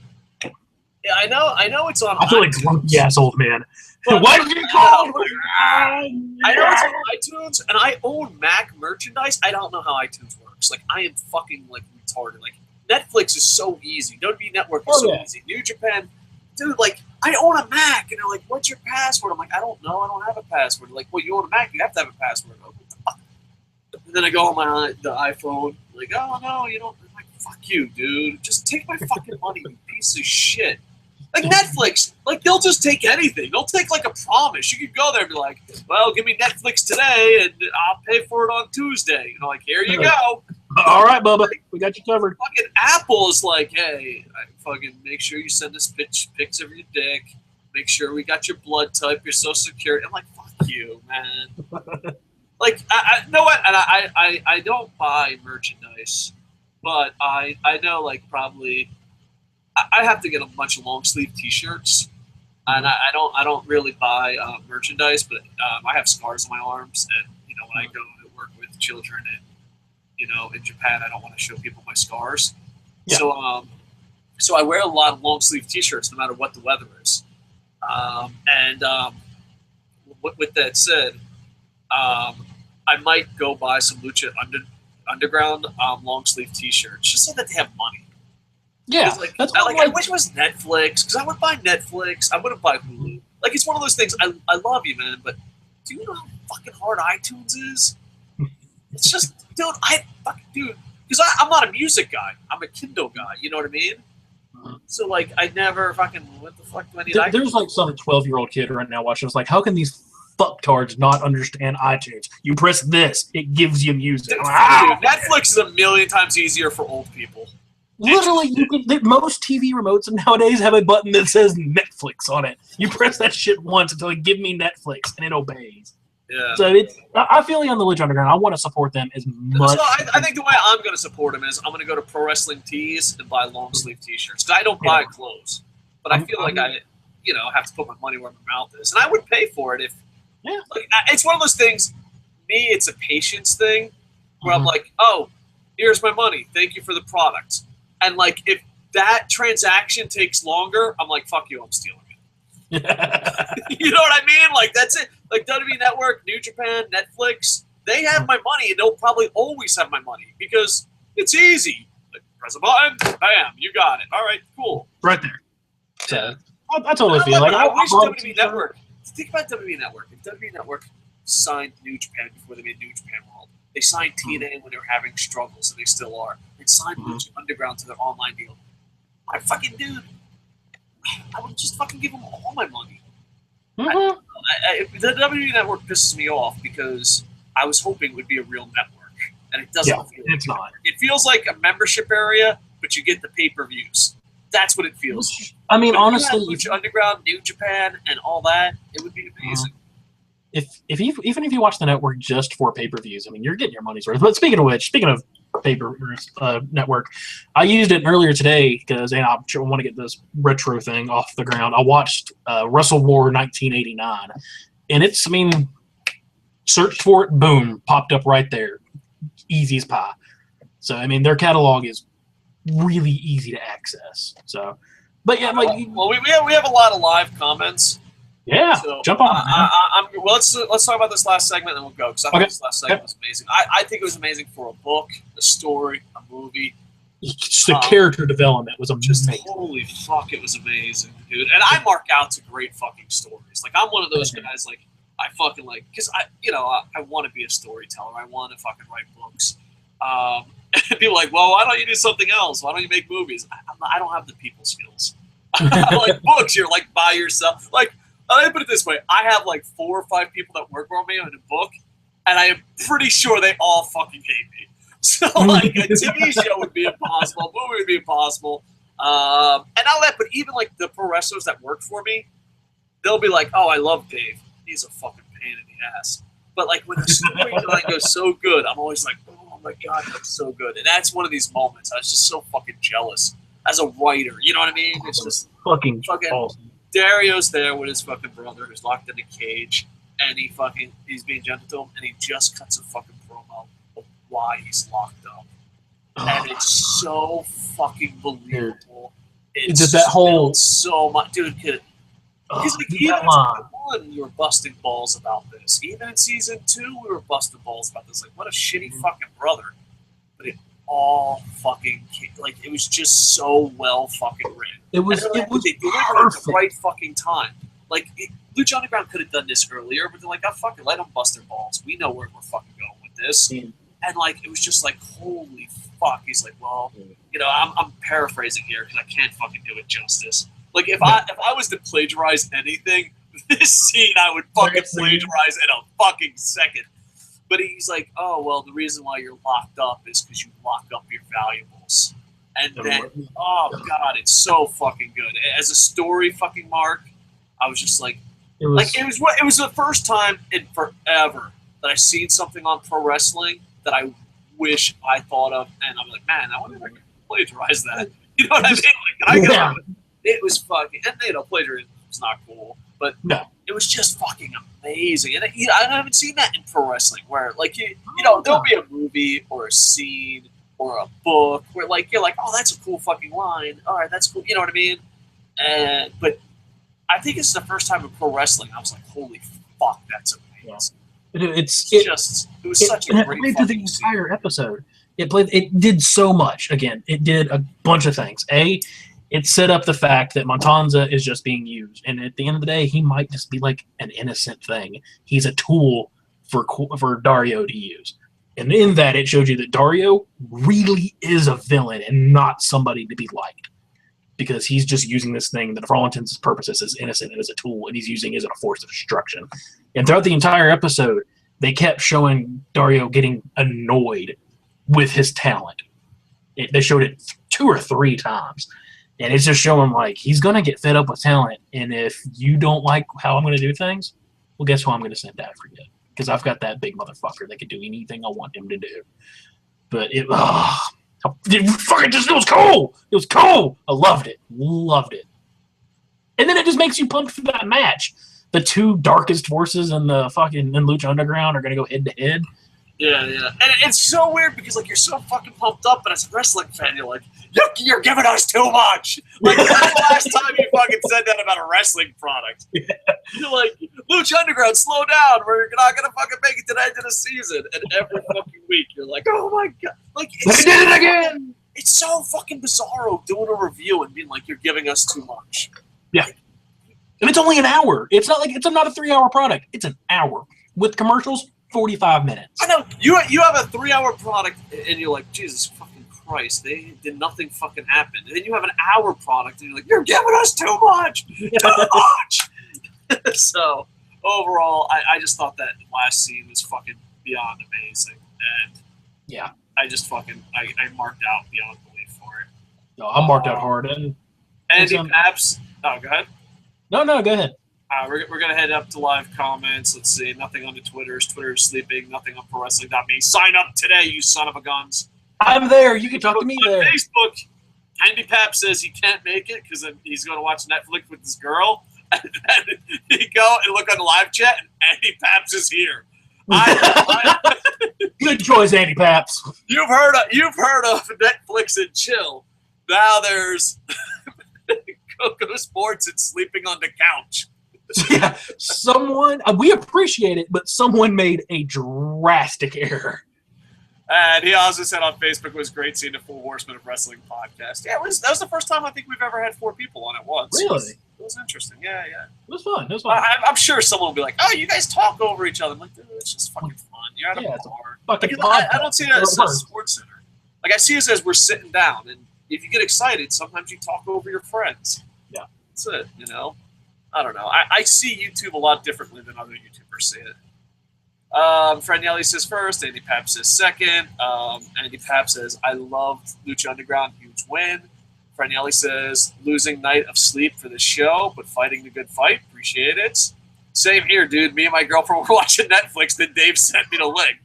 Yeah, I know it's on. I feel like grumpy ass old man. Why did you call? I know it's on iTunes, and I own Mac merchandise. I don't know how iTunes works. Like, I am fucking like retarded. Like, Netflix is so easy. WWE Network is easy. New Japan, dude. Like, I own a Mac, and they're like, "What's your password?" I'm like, "I don't know. I don't have a password." They're like, "Well, you own a Mac. You have to have a password." I'm like, what the fuck? And then I go on the iPhone. Like, "Oh no, you don't." I'm like, "Fuck you, dude. Just take my fucking money, you piece of shit." Like Netflix, like they'll just take anything. They'll take like a promise. You could go there and be like, "Well, give me Netflix today, and I'll pay for it on Tuesday." You know, like, here you go. All right, Bubba, we got you covered. Fucking Apple is like, "Hey, fucking make sure you send us pics of your dick. Make sure we got your blood type, your social security." I'm like, "Fuck you, man." Like, I know what, and I don't buy merchandise, but I know like probably. I have to get a bunch of long sleeve T-shirts, and I don't really buy merchandise, but I have scars on my arms, and you know when I go to work with children, and you know in Japan I don't want to show people my scars, so I wear a lot of long sleeve T-shirts no matter what the weather is, with that said, I might go buy some Lucha Underground long sleeve T-shirts just so that they have money. Yeah, like, I wish it was Netflix, because I would buy Netflix. I wouldn't buy Hulu. Like, it's one of those things. I love you, man, but do you know how fucking hard iTunes is? It's just, dude, because I'm not a music guy. I'm a Kindle guy. You know what I mean? So, like, I never fucking, what the fuck do I need iTunes? There's like some 12-year-old kid right now watching. It's like, how can these fucktards not understand iTunes? You press this, it gives you music. Dude, Netflix is a million times easier for old people. Literally, most TV remotes nowadays have a button that says Netflix on it. You press that shit once until it give me Netflix, and it obeys. Yeah. So I feel on the Lucha Underground. I want to support them as much. So I think the way I'm going to support them is I'm going to go to Pro Wrestling Tees and buy long sleeve T-shirts. I don't buy clothes, but I feel like I have to put my money where my mouth is, and I would pay for it if. Yeah. Like, it's one of those things. Me, it's a patience thing where I'm like, oh, here's my money. Thank you for the product. And like, if that transaction takes longer, I'm like, fuck you, I'm stealing it. You know what I mean? Like, that's it. Like WWE Network, New Japan, Netflix, they have my money, and they'll probably always have my money because it's easy. Like, press a button, bam, you got it. All right, cool. Right there. So, I totally feel like I wish WWE Network. Think about WWE Network. If WWE Network signed New Japan before they made New Japan World, they signed TNA when they were having struggles, and they still are. They signed Lucha Underground to their online deal. I would just fucking give them all my money. The WWE Network pisses me off because I was hoping it would be a real network, and it doesn't feel like it's not. It feels like a membership area, but you get the pay-per-views. That's what it feels like. I mean, honestly, Lucha Underground, New Japan, and all that, it would be amazing. Even if you watch the network just for pay-per-views, I mean, you're getting your money's worth. But speaking of paper network, I used it earlier today because I want to get this retro thing off the ground. I watched Wrestle War 1989, and searched for it, boom, popped up right there, easy as pie. So I mean, their catalog is really easy to access. So, but yeah, like we have a lot of live comments. Yeah, so, jump on. Let's talk about this last segment, and then we'll go because I think this last segment was amazing. I think it was amazing for a book, a story, a movie. Just the character development was amazing. Holy fuck, it was amazing, dude. And I mark out to great fucking stories. Like I'm one of those guys. Like I fucking like because I want to be a storyteller. I want to fucking write books. And be like, well, why don't you do something else? Why don't you make movies? I don't have the people skills. I like books. You're like by yourself. Like. Let me put it this way. I have like 4 or 5 people that work for me on a book, and I am pretty sure they all fucking hate me. So like a TV show would be impossible, a movie would be impossible. And all that, but even like the pro wrestlers that work for me, they'll be like, oh, I love Dave. He's a fucking pain in the ass. But like when the storyline goes so good, I'm always like, oh my God, that's so good. And that's one of these moments. I was just so fucking jealous as a writer. You know what I mean? It's just fucking awesome. Dario's there with his fucking brother who's locked in a cage, and he's being gentle to him, and he just cuts a fucking promo of why he's locked up. And it's so fucking believable. It's just that whole so much, dude. Because like, even in season 1, you were busting balls about this. Even in season 2, we were busting balls about this. Like, what a shitty fucking brother. But it all fucking like it was just so well fucking written. They delivered at the right fucking time. Like Lucha Underground could have done this earlier, but they're like, oh fuck it, let them bust their balls. We know where we're fucking going with this. And like it was just like, holy fuck. He's like, well, I'm paraphrasing here because I can't fucking do it justice. Like if I was to plagiarize anything, this scene I would fucking plagiarize in a fucking second. But he's like, oh, well, the reason why you're locked up is because you lock up your valuables. And then, oh, God, it's so fucking good. As a story fucking mark, I was just like, it was the first time in forever that I've seen something on pro wrestling that I wish I thought of. And I'm like, man, I wonder if I could plagiarize that. You know what I mean? Like, it was fucking, and plagiarism is not cool. But it was just fucking amazing. And I haven't seen that in pro wrestling where, like, there'll be a movie or a scene or a book where, like, you're like, oh, that's a cool fucking line. All right, that's cool. You know what I mean? But I think it's the first time in pro wrestling I was like, holy fuck, that's amazing. It was such a great fucking the entire episode. It did so much. Again, it did a bunch of things. It set up the fact that Montanza is just being used. And at the end of the day, he might just be like an innocent thing. He's a tool for Dario to use. And in that, it showed you that Dario really is a villain and not somebody to be liked. Because he's just using this thing that for all intents and purposes is innocent and as a tool, and he's using it as a force of destruction. And throughout the entire episode, they kept showing Dario getting annoyed with his talent. They showed it 2 or 3 times. And it's just showing, like, he's going to get fed up with talent. And if you don't like how I'm going to do things, well, guess who I'm going to send after you? Because I've got that big motherfucker that can do anything I want him to do. But it was cool. It was cool. I loved it. Loved it. And then it just makes you pumped for that match. The 2 darkest forces in the fucking Lucha Underground are going to go head to head. Yeah. And it's so weird because, like, you're so fucking pumped up, but as a wrestling fan, you're like, you're giving us too much. Like, when's the last time you fucking said that about a wrestling product? Yeah. You're like, Lucha Underground, slow down. We're not going to fucking make it to the end of the season. And every fucking week, you're like, oh, my God. Like, they did it again. It's so fucking bizarro doing a review and being like, you're giving us too much. Yeah. And it's only an hour. It's not like it's not a 3-hour product. It's an hour. With commercials, 45 minutes. I know. You have a 3-hour product, and you're like, Jesus fucking Christ, they did nothing fucking happen. And then you have an hour product, and you're like, you're giving us too much. Too much. So, overall, I just thought that last scene was fucking beyond amazing. And yeah, I just fucking, I marked out beyond belief for it. No, I marked out hard. And Andy Paps. Oh, go ahead. No, go ahead. We're going to head up to live comments. Let's see. Nothing on the Twitters. Twitter is sleeping. Nothing on ProWrestling.me. Sign up today, you son of a guns. I'm there. You can talk to me there. Facebook, Andy Pap says he can't make it because he's going to watch Netflix with his girl. And then he go and look on the live chat, and Andy Paps is here. Good choice, Andy Paps. You've heard of Netflix and chill. Now there's KocoSports and sleeping on the couch. Yeah, someone, we appreciate it, but someone made a drastic error. And he also said on Facebook it was great seeing the Full Horsemen of Wrestling podcast. Yeah, that was the first time I think we've ever had 4 people on at once. Really? It was interesting. Yeah. It was fun. I'm sure someone will be like, oh, you guys talk over each other. I'm like, dude, it's just fucking fun. You're at a bar. I don't see that as a sports center. Like, I see it as we're sitting down, and if you get excited, sometimes you talk over your friends. Yeah. That's it, you know? I don't know. I see YouTube a lot differently than other YouTubers see it. Fred Yelly says first. Andy Pap says second. Andy Pap says, I loved Lucha Underground. Huge win. Fred Yelly says, losing night of sleep for the show, but fighting the good fight. Appreciate it. Same here, dude. Me and my girlfriend were watching Netflix. Then Dave sent me the link.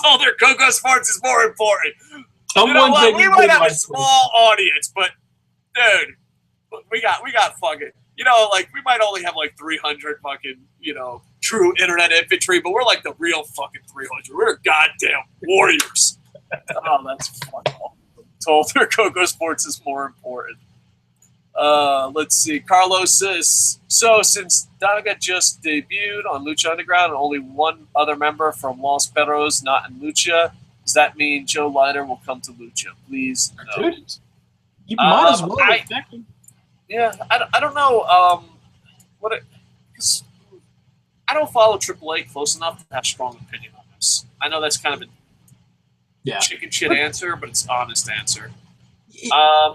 Told her KocoSports is more important. You know what? We might have a small audience, but, dude, we got fucking... You know, like, we might only have, like, 300 fucking, you know, true internet infantry, but we're, like, the real fucking 300. We're goddamn warriors. Oh, that's fun. Told her KocoSports is more important. Let's see. Carlos says, so, since Daga just debuted on Lucha Underground and only one other member from Los Perros not in Lucha, does that mean Joe Leiter will come to Lucha? Please, no. Dude, you might as well. Yeah, I don't know because I don't follow AAA close enough to have a strong opinion on this. I know that's kind of a chicken shit answer, but it's an honest answer. I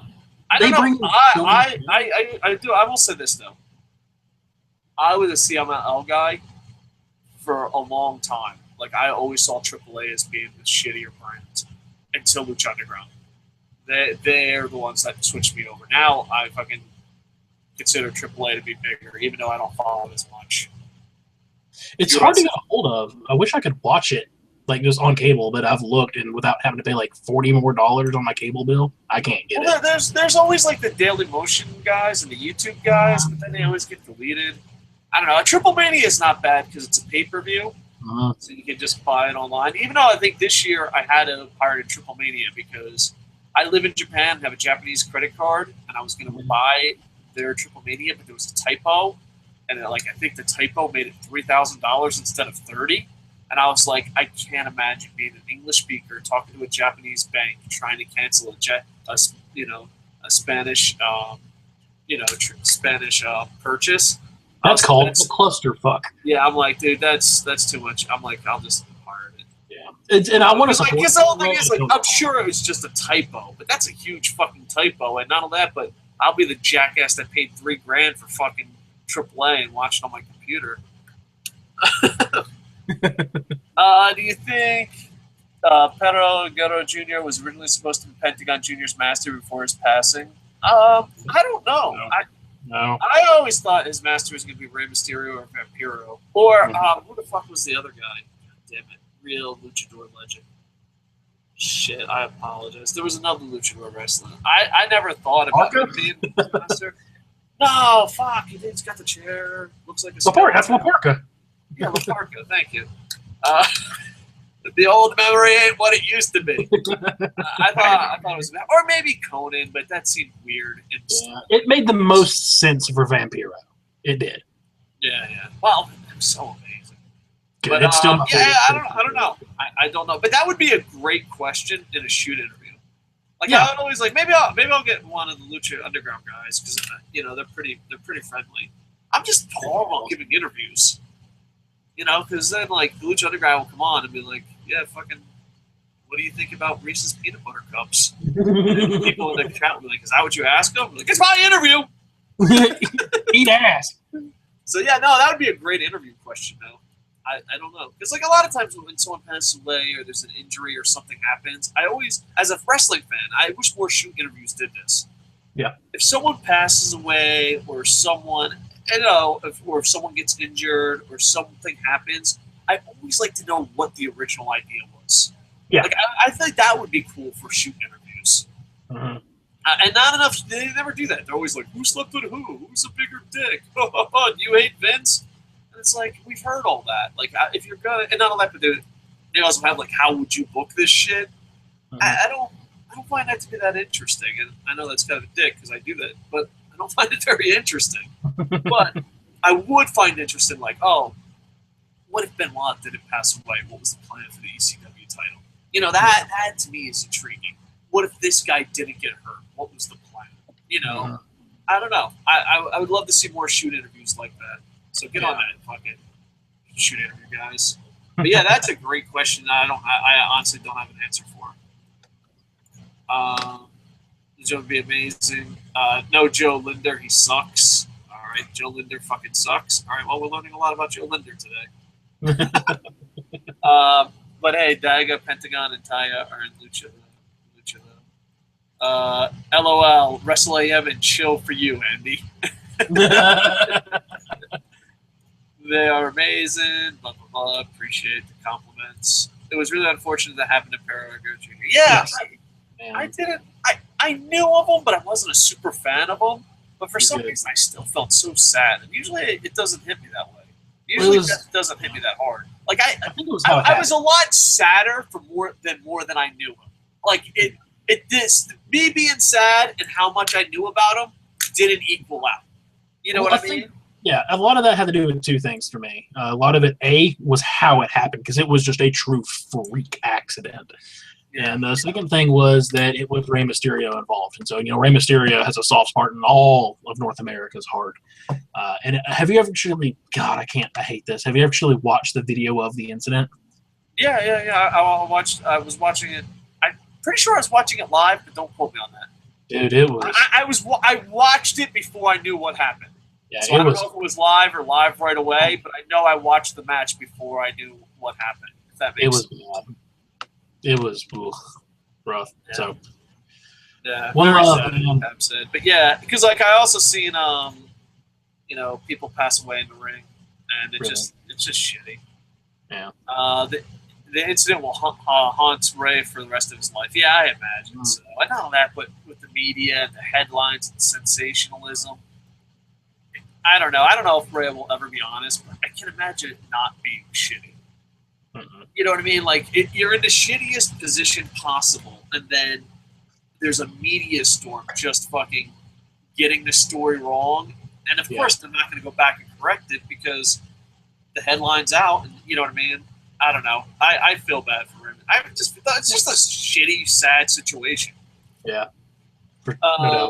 don't know. I do. I will say this though. I was a CMLL guy for a long time. Like, I always saw AAA as being the shittier brand until Lucha Underground. They're the ones that switched me over. Now I fucking consider AAA to be bigger, even though I don't follow it as much. It's hard to get a hold of. I wish I could watch it, like, just on cable, but I've looked, and without having to pay like $40 more on my cable bill, I can't get it. There's always like the Daily Motion guys and the YouTube guys, but then they always get deleted. I don't know. Triple Mania is not bad because it's a pay-per-view, so you can just buy it online. Even though I think this year I had to pirate a Triple Mania because I live in Japan, have a Japanese credit card, and I was going to buy their Triple Mania, but there was a typo, and I think the typo made it $3,000 instead of $30,000. And I was like, I can't imagine being an English speaker talking to a Japanese bank trying to cancel a Spanish Spanish purchase. That's called a clusterfuck. Yeah, I'm like, dude, that's too much. I'm like, I'll just pirate it. Yeah, and I want to support. Because the whole thing is, like, I'm sure it was just a typo, but that's a huge fucking typo. And not only that, but I'll be the jackass that paid $3,000 for fucking AAA and watched it on my computer. Do you think Pedro Guerrero Jr. was originally supposed to be Pentagon Jr.'s master before his passing. I don't know. No. I always thought his master was going to be Rey Mysterio or Vampiro. Or who the fuck was the other guy? God damn it. Real luchador legend. Shit, I apologize. There was another luchador wrestler. I never thought about him being the master. No, fuck. He's got the chair. Looks like a Laporta. That's Laporta. Yeah, Laporta. Thank you. The old memory ain't what it used to be. I thought it was, or maybe Conan, but that seemed weird. It made the most sense for Vampiro. It did. Yeah. Well, I'm so amazing. Good. But It's still I don't know. I don't know. But that would be a great question in a shoot interview. Like I would always maybe I'll get one of the Lucha Underground guys because they're pretty friendly. I'm just horrible at giving interviews. Because then the Lucha Underground will come on and be like, yeah, fucking, what do you think about Reese's peanut butter cups? And people in the chat will be like, is that what you ask them? Like, it's my interview. Eat ass. So yeah, no, that would be a great interview question though. I don't know. Because a lot of times when someone passes away or there's an injury or something happens, I always, as a wrestling fan, I wish more shoot interviews did this. Yeah. If someone passes away or someone, or if someone gets injured or something happens, I always like to know what the original idea was. Yeah. I think that would be cool for shoot interviews. Mm-hmm. And not enough, they never do that. They're always like, who slept with who? Who's a bigger dick? Do you hate Vince? And it's like, we've heard all that. If you're gonna, and not all that, but they also have how would you book this shit? Mm-hmm. I don't find that to be that interesting. And I know that's kind of a dick because I do that, but I don't find it very interesting. But I would find interesting, what if Benoit didn't pass away? What was the plan for the ECW title? That to me is intriguing. What if this guy didn't get hurt? What was the plan? I don't know. I would love to see more shoot interviews like that. So get on that fucking shoot interview, guys. But yeah, that's a great question. I honestly don't have an answer for. It's going to be amazing. No Joe Linder, he sucks. All right, Joe Linder fucking sucks. All right, well, we're learning a lot about Joe Linder today. But hey, Daga, Pentagon, and Taya are in Lucha. LOL, Wrestle AM and chill for you, Andy. They are amazing. Blah, blah, blah. Appreciate the compliments. It was really unfortunate that happened to Parago Jr. Yeah, Yes. I didn't. I knew of him, but I wasn't a super fan of him. But for some reason, I still felt so sad. And usually, it doesn't hit me that way. Usually, it doesn't hit me that hard. I think it was I was a lot sadder for more than I knew him. Me being sad and how much I knew about him didn't equal out. You know what I mean? Yeah, a lot of that had to do with two things for me. A lot of it, was how it happened, because it was just a true freak accident. Yeah. And the second thing was that it was Rey Mysterio involved. And so, Rey Mysterio has a soft spot in all of North America's heart. And have you ever actually, God, I hate this. Have you ever actually watched the video of the incident? Yeah. I was watching it. I'm pretty sure I was watching it live, but don't quote me on that. Dude, it was. I watched it before I knew what happened. Yeah, so I don't know if it was live or live right away, but I know I watched the match before I knew what happened. If that makes sense. It was rough. Yeah. So yeah, very sad. But yeah, because I also seen people pass away in the ring, and it's just shitty. Yeah. The incident will haunt Ray for the rest of his life. Yeah, I imagine. So I know that, but with the media and the headlines and sensationalism. I don't know. I don't know if Ray will ever be honest, but I can imagine it not being shitty. Mm-hmm. You know what I mean? You're in the shittiest position possible, and then there's a media storm just fucking getting the story wrong. And of course, they're not going to go back and correct it because the headline's out, and you know what I mean? I don't know. I feel bad for him. It's just a shitty, sad situation. Yeah.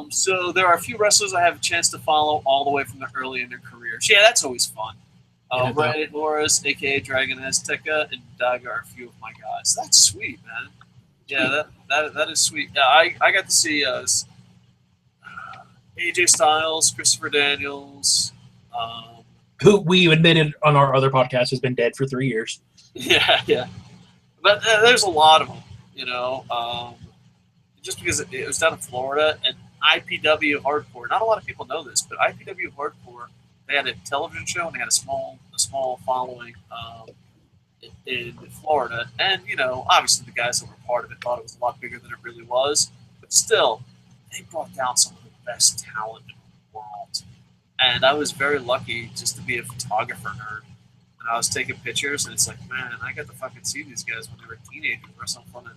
So there are a few wrestlers I have a chance to follow all the way from the early in their careers. Yeah, that's always fun. Ray Loris, a.k.a. Dragon Azteca, and Daga are a few of my guys. That's sweet, man. Yeah, that is sweet. Yeah, I got to see AJ Styles, Christopher Daniels. Who we admitted on our other podcast has been dead for 3 years. Yeah. But there's a lot of them, you know. Just because it was down in Florida, and IPW Hardcore. Not a lot of people know this, but IPW Hardcore, they had a television show and they had a small following in Florida. And you know, obviously the guys that were part of it thought it was a lot bigger than it really was. But still, they brought down some of the best talent in the world. And I was very lucky just to be a photographer nerd. And I was taking pictures, and it's like, man, I got to fucking see these guys when they were teenagers wrestle in front of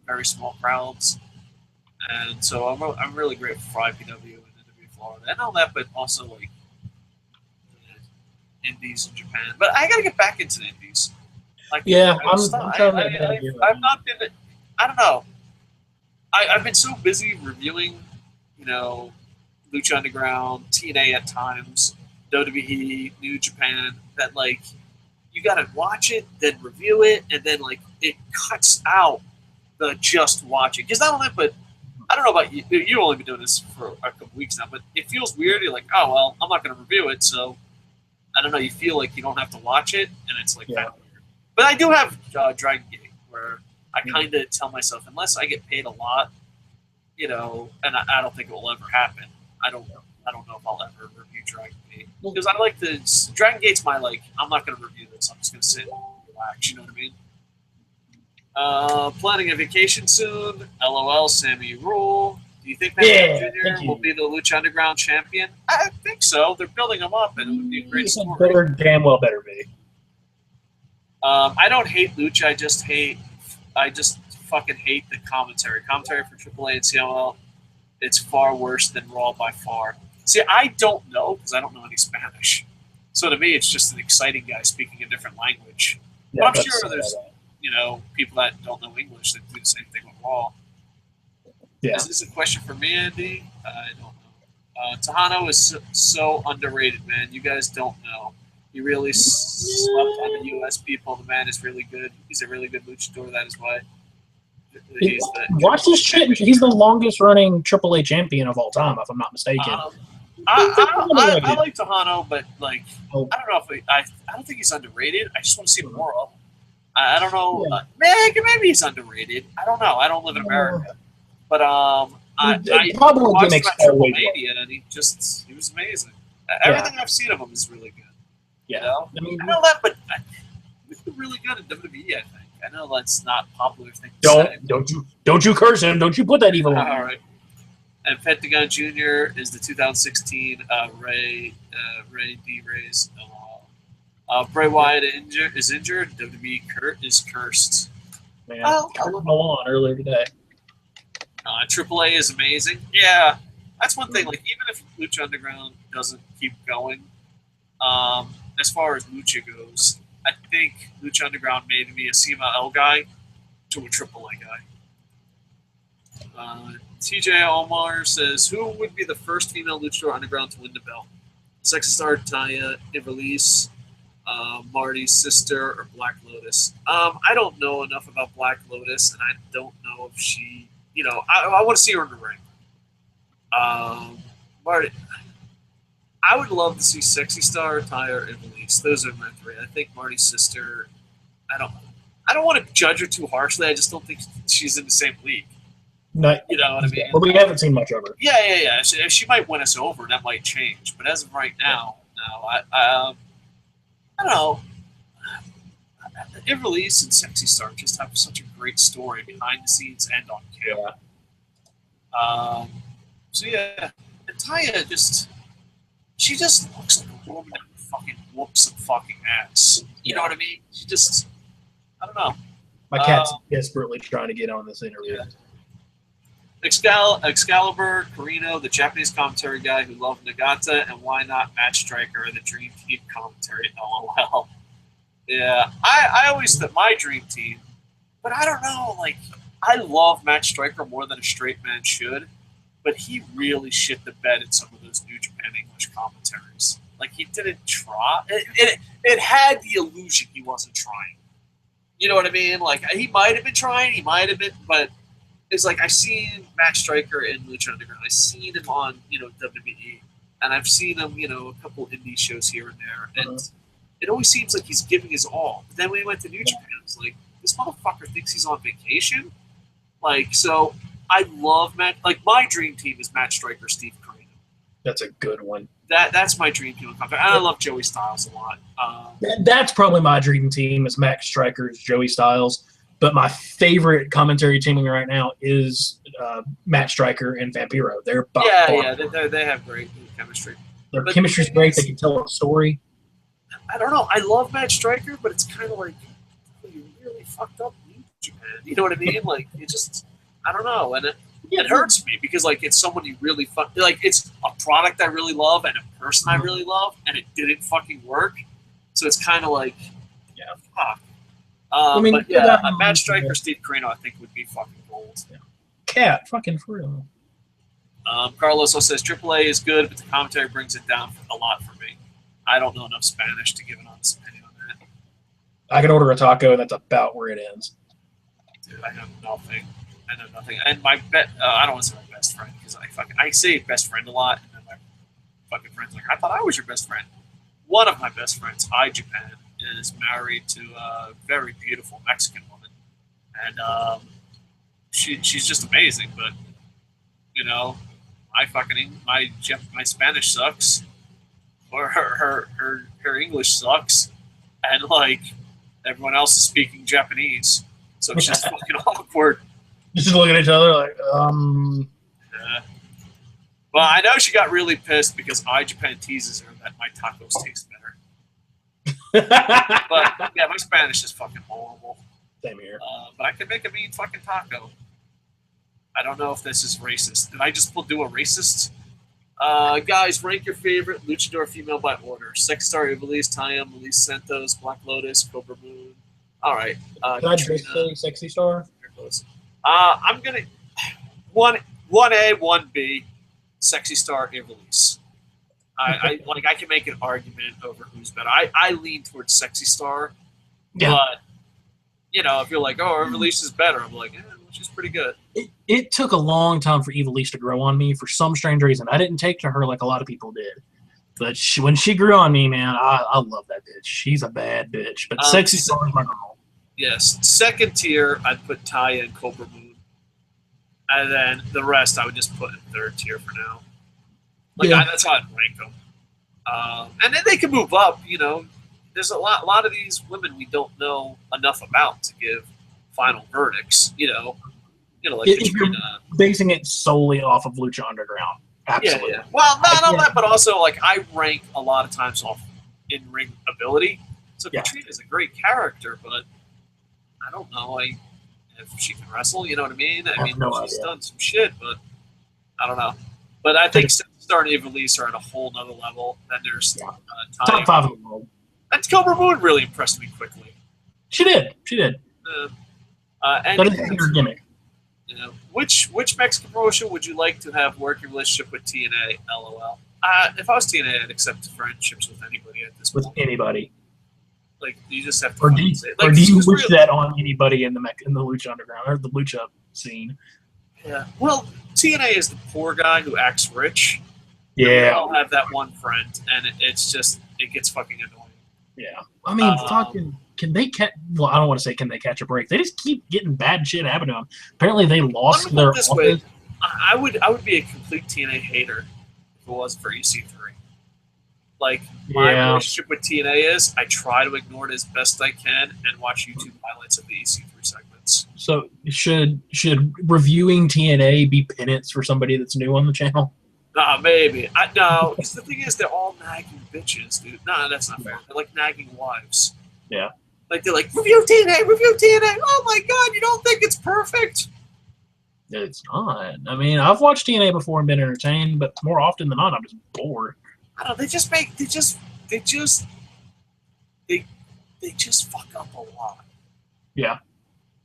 very small crowds. And so I'm really grateful for IPW and NW Florida and all that, but also like indies in Japan. But I got to get back into the indies. Like, Yeah, I've not been. I don't know. I've been so busy reviewing, you know, Lucha Underground, TNA at times, WWE, New Japan, that like you got to watch it, then review it, and then like it cuts out the just watching. Because not only, but I don't know about you. You've only been doing this for a couple weeks now, but it feels weird. You're like, oh well, I'm not going to review it, so I don't know. You feel like you don't have to watch it, and it's like kind of weird. But I do have Dragon Gate, where I kind of tell myself, unless I get paid a lot, you know, and I don't think it will ever happen. I don't know if I'll ever review Dragon Gate because I like the Dragon Gate's my like. I'm not going to review this. I'm just going to sit and relax. You know what I mean? Planning a vacation soon. LOL, Sammy Rule. Do you think Pentagon Jr. will be the Lucha Underground champion? I think so. They're building him up, and it would be a great story. Better, damn well better be. I don't hate Lucha. I just fucking hate the commentary. Commentary for AAA and CMLL, it's far worse than Raw by far. See, I don't know because I don't know any Spanish. So to me, it's just an exciting guy speaking a different language. Yeah, but I'm sure there's people that don't know English that do the same thing with Raw. Yeah. Is this a question for me, Andy? I don't know. Tejano is so underrated, man. You guys don't know. He really slept on the U.S. people. The man is really good. He's a really good luchador. That is why. Watch this shit. He's the longest running AAA champion of all time, if I'm not mistaken. I like Tejano, but like I don't know if I don't think he's underrated. I just want to see more of him. I don't know. Maybe he's underrated. I don't know. I don't live in America, but I probably watched him at WrestleMania, and he was amazing. Everything I've seen of him is really good. Yeah, you know? I know that, but he's been really good at WWE. I think. I know that's not a popular thing. Don't you curse him? Don't you put that evil on him? All right. And Pentagon Jr. is the 2016 Ray D. Ray's. Bray Wyatt is injured. WWE is cursed. Man, on earlier today. AAA is amazing. Yeah, that's one thing. Like even if Lucha Underground doesn't keep going, as far as Lucha goes, I think Lucha Underground made me a CMLL guy to a AAA guy. TJ Omar says, who would be the first female Luchador Underground to win the belt? Sexy Star, Taya, Ivelisse, Marty's sister, or Black Lotus? I don't know enough about Black Lotus, and I don't know if she, I want to see her in the ring. Marty, I would love to see Sexy Star, Taya, or Ivelisse. Those are my three. I think Marty's sister, I don't want to judge her too harshly. I just don't think she's in the same league. No, you know what I mean? But we haven't seen much of her. Yeah. She might win us over, and that might change. But as of right now, no. I don't know. Ivelisse and Sexy Star just have such a great story behind the scenes and on camera. Yeah. And Taya she just looks like a woman that fucking whoops some fucking ass. You know what I mean? She just, I don't know. My cat's desperately trying to get on this interview. Yeah. Excalibur, Carino, the Japanese commentary guy who loved Nagata, and why not Match Striker, the Dream Team commentary? LOL. Yeah, I always thought my Dream Team, but I don't know. Like, I love Match Striker more than a straight man should, but he really shit the bed in some of those New Japan English commentaries. Like, he didn't try. It had the illusion he wasn't trying. You know what I mean? Like, he might have been trying, but it's like I've seen Match Striker in Lucha Underground. I've seen him on, WWE, and I've seen him, a couple indie shows here and there, and it always seems like he's giving his all. But then when he went to New Japan, it's like, this motherfucker thinks he's on vacation. Like, so I love Matt. Like, my dream team is Matt Striker, Steve Corino. That's a good one. That's my dream team. And I love Joey Styles a lot. That's probably my dream team is Max Striker's Joey Styles. But my favorite commentary teaming right now is Matt Striker and Vampiro. They're they have great chemistry. Their chemistry's great. They can tell a story. I don't know. I love Matt Striker, but it's kind of like you really fucked up New Japan. You know what I mean? Like, it just, I don't know, and it hurts me because like it's someone you really like. It's a product I really love and a person I really love, and it didn't fucking work. So it's kind of like, fuck. But yeah, Matt Striker, Steve Corino, I think would be fucking gold. Yeah. Cat, fucking for real. Carlos also says AAA is good, but the commentary brings it down a lot for me. I don't know enough Spanish to give an honest opinion on that. I can order a taco, and that's about where it ends. Dude, I know nothing. And my I don't want to say my best friend because I say best friend a lot, and then my fucking friend's like, I thought I was your best friend. One of my best friends, Japan, is married to a very beautiful Mexican woman, and she's just amazing. But you know, my Spanish sucks, or her English sucks, and like everyone else is speaking Japanese, so it's just fucking awkward. Just looking at each other like, Yeah. Well, I know she got really pissed because Japan teases her that my tacos taste better. But yeah, my Spanish is fucking horrible. Same here. But I can make a mean fucking taco. I don't know if this is racist. Did I just do a racist? Guys, rank your favorite luchador female by order. Sex Star, Ivelisse, Taya, Melissa Santos, Black Lotus, Cobra Moon. All right. Can I just say Sexy Star? I'm gonna 1A, 1B, Sexy Star, Ivelisse. I can make an argument over who's better. I lean towards Sexy Star, but you know, if you're like, oh, Ivelisse is better, I'm like, she's pretty good. It took a long time for Ivelisse to grow on me for some strange reason. I didn't take to her like a lot of people did, but when she grew on me, man, I love that bitch. She's a bad bitch, but Sexy Star is my girl. Yes, second tier, I'd put Taya and Cobra Moon, and then the rest I would just put in third tier for now. Like that's how I'd rank them. And then they can move up. You know, there's a lot of these women we don't know enough about to give final verdicts. You know, like if you're basing it solely off of Lucha Underground. Absolutely. Yeah. Well, not on that, but also like I rank a lot of times off in-ring ability. So Katrina's a great character, but I don't know if she can wrestle. You know what I mean? She's done some shit, but I don't know. But I think Star and Ivelisse are at a whole nother level. Then there's top 5 in the world. And Cobra Moon really impressed me quickly. She did. And that is her gimmick. You know, which Mexican promotion would you like to have working relationship with TNA? LOL. If I was TNA, I'd accept friendships with anybody at this point. With anybody. Like you just have to. Or do you wish that on anybody in the Lucha Underground or the Lucha scene? Yeah. Well, TNA is the poor guy who acts rich. Yeah. I'll have that one friend, and it gets fucking annoying. Yeah. I mean, fucking. Can they catch? Well, I don't want to say can they catch a break. They just keep getting bad shit happening to them. Apparently, they lost their. This way, I would be a complete TNA hater if it wasn't for EC3. Like my relationship with TNA is, I try to ignore it as best I can and watch YouTube highlights of the EC3 segments. So should reviewing TNA be penance for somebody that's new on the channel? Maybe. No, because the thing is, they're all nagging bitches, dude. No, that's not fair. They're like nagging wives. Yeah. Like they're like, review TNA, review TNA. Oh my god, you don't think it's perfect? It's not. I mean, I've watched TNA before and been entertained, but more often than not, I'm just bored. I don't know. They just fuck up a lot. Yeah.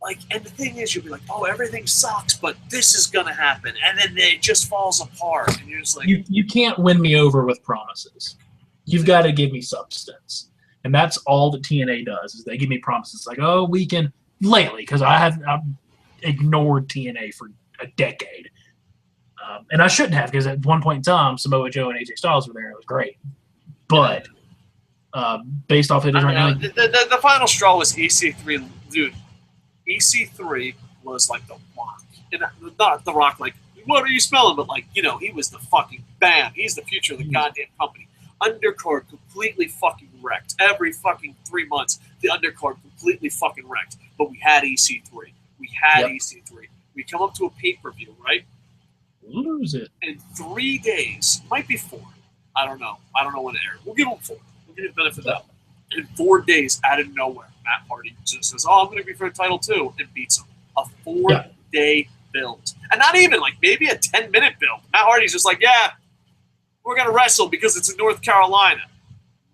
Like, and the thing is, you'll be like, oh, everything sucks, but this is gonna happen, and then it just falls apart, and you're just like, you can't win me over with promises. You've got to give me substance, and that's all that TNA does is they give me promises like, oh, we can lately because I've ignored TNA for a decade. And I shouldn't have because at one point in time, Samoa Joe and AJ Styles were there. And it was great. But based off of it right now. The final straw was EC3. Dude, EC3 was like the Rock. And not the Rock, like, what are you smelling? But, like, you know, he was the fucking bam. He's the future of the goddamn company. Undercard completely fucking wrecked. Every fucking 3 months, the undercard completely fucking wrecked. But we had EC3. We had EC3. We come up to a pay-per-view, right? Lose it. In 3 days, might be 4. I don't know. I don't know when it aired. We'll give him 4. We'll give him the benefit of that. In 4 days, out of nowhere, Matt Hardy just says, "Oh, I'm going to be for the title too," and beats him. A 4-day build, and not even like maybe a 10-minute build. Matt Hardy's just like, "Yeah, we're going to wrestle because it's in North Carolina."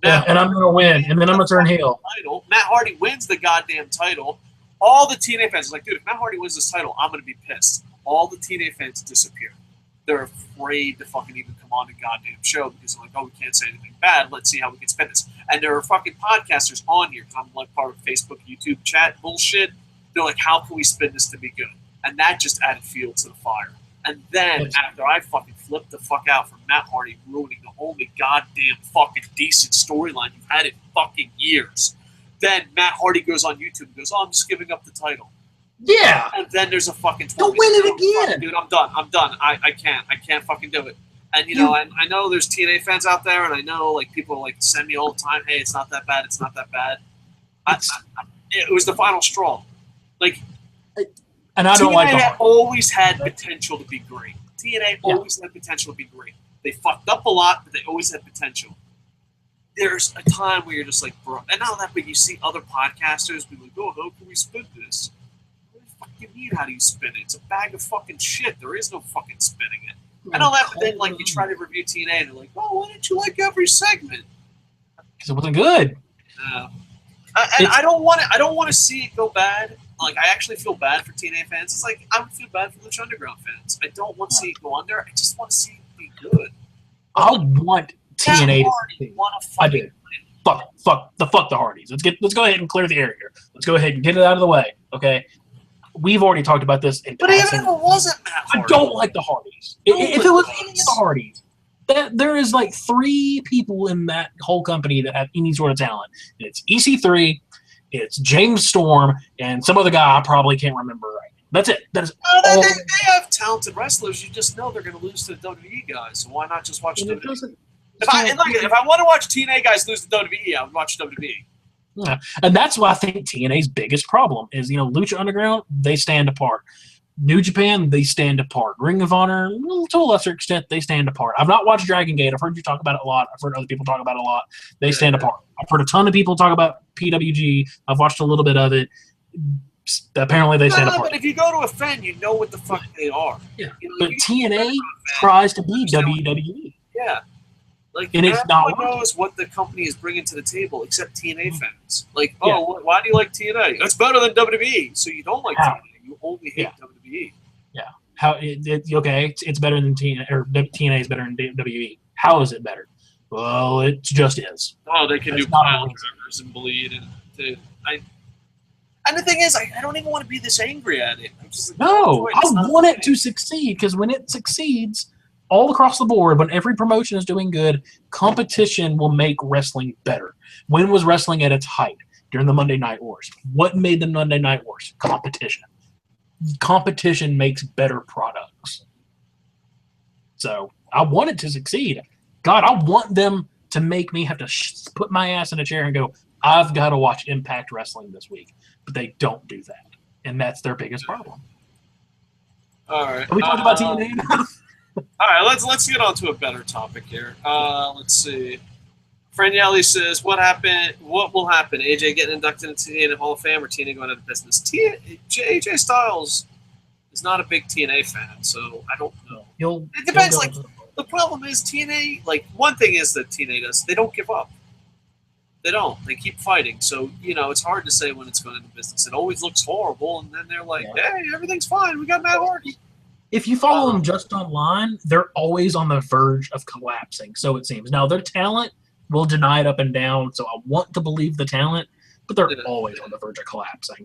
And I'm going to win, and then I'm going to turn heel. Matt Hardy wins the goddamn title. All the TNA fans are like, "Dude, if Matt Hardy wins this title, I'm going to be pissed." All the TNA fans disappear. They're afraid to fucking even come on the goddamn show because they're like, "Oh, we can't say anything bad. Let's see how we can spin this." And there are fucking podcasters on here because I'm like part of Facebook, YouTube chat bullshit. They're like, "How can we spin this to be good?" And that just added fuel to the fire. And then after I fucking flipped the fuck out for Matt Hardy ruining the only goddamn fucking decent storyline you've had in fucking years, then Matt Hardy goes on YouTube and goes, "Oh, I'm just giving up the title." Yeah. And then there's a fucking Don't win it again. Dude, I'm done. I can't fucking do it. And, you know, I know there's TNA fans out there, and I know, like, people, like, send me all the time, "Hey, it's not that bad, it's not that bad." It was the final straw. Like, and I don't TNA like always had potential to be great. TNA always had potential to be great. They fucked up a lot, but they always had potential. There's a time where you're just like, bro, and not that, but you see other podcasters be like, "Oh, how can we spin this?" What the fuck do you mean, how do you spin it? It's a bag of fucking shit. There is no fucking spinning it. And all that, but then, like, you try to review TNA, and they're like, "Oh, why didn't you like every segment?" Because it wasn't good. And I don't want to see it go bad. Like, I actually feel bad for TNA fans. It's like I feel bad for Lucha Underground fans. I don't want to see it go under. I just want to see it be good. I want TNA to succeed. I do. Fuck the Hardys. Let's go ahead and clear the air here. Let's go ahead and get it out of the way. Okay. We've already talked about this. But even if it wasn't Matt Hardy, I don't like the Hardys. If it was any of the Hardys, there is like 3 people in that whole company that have any sort of talent. And it's EC3, it's James Storm, and some other guy I probably can't remember right now. That's it. That is all. They have talented wrestlers. You just know they're going to lose to the WWE guys. So why not just watch WWE? If I want to watch TNA guys lose to WWE, I would watch WWE. Yeah. And that's why I think TNA's biggest problem is, Lucha Underground, they stand apart. New Japan, they stand apart. Ring of Honor, to a lesser extent, they stand apart. I've not watched Dragon Gate. I've heard you talk about it a lot. I've heard other people talk about it a lot. They stand apart. I've heard a ton of people talk about PWG. I've watched a little bit of it. Apparently, they stand apart. But if you go to a fan, you know what the fuck they are. Yeah. But TNA tries to be WWE. Yeah. Like, and it's not knows what the company is bringing to the table except TNA fans. Like, why do you like TNA? It's better than WWE. So you don't like TNA. You only hate WWE. Yeah. It's better than TNA, or TNA is better than WWE. How is it better? Well, it just is. Oh, they can do pile drivers and bleed. And the thing is, I don't even want to be this angry at it. I'm just like, no, I want it to succeed, because when it succeeds, all across the board, when every promotion is doing good, competition will make wrestling better. When was wrestling at its height? During the Monday Night Wars. What made the Monday Night Wars? Competition. Competition makes better products. So I want it to succeed. God, I want them to make me have to put my ass in a chair and go, I've got to watch Impact Wrestling this week. But they don't do that. And that's their biggest problem. All right. Are we talking about TNA now? All right, let's get on to a better topic here. Let's see. Franielli says, what will happen? AJ getting inducted into TNA Hall of Fame or TNA going out of business? AJ Styles is not a big TNA fan, so I don't know. It depends. Like, the problem is TNA, like, one thing is that TNA does, they don't give up. They don't. They keep fighting. So, it's hard to say when it's going into business. It always looks horrible, and then they're like, hey, everything's fine. We got Matt Hardy. If you follow them just online, they're always on the verge of collapsing, so it seems. Now, their talent will deny it up and down, so I want to believe the talent, but they're always on the verge of collapsing.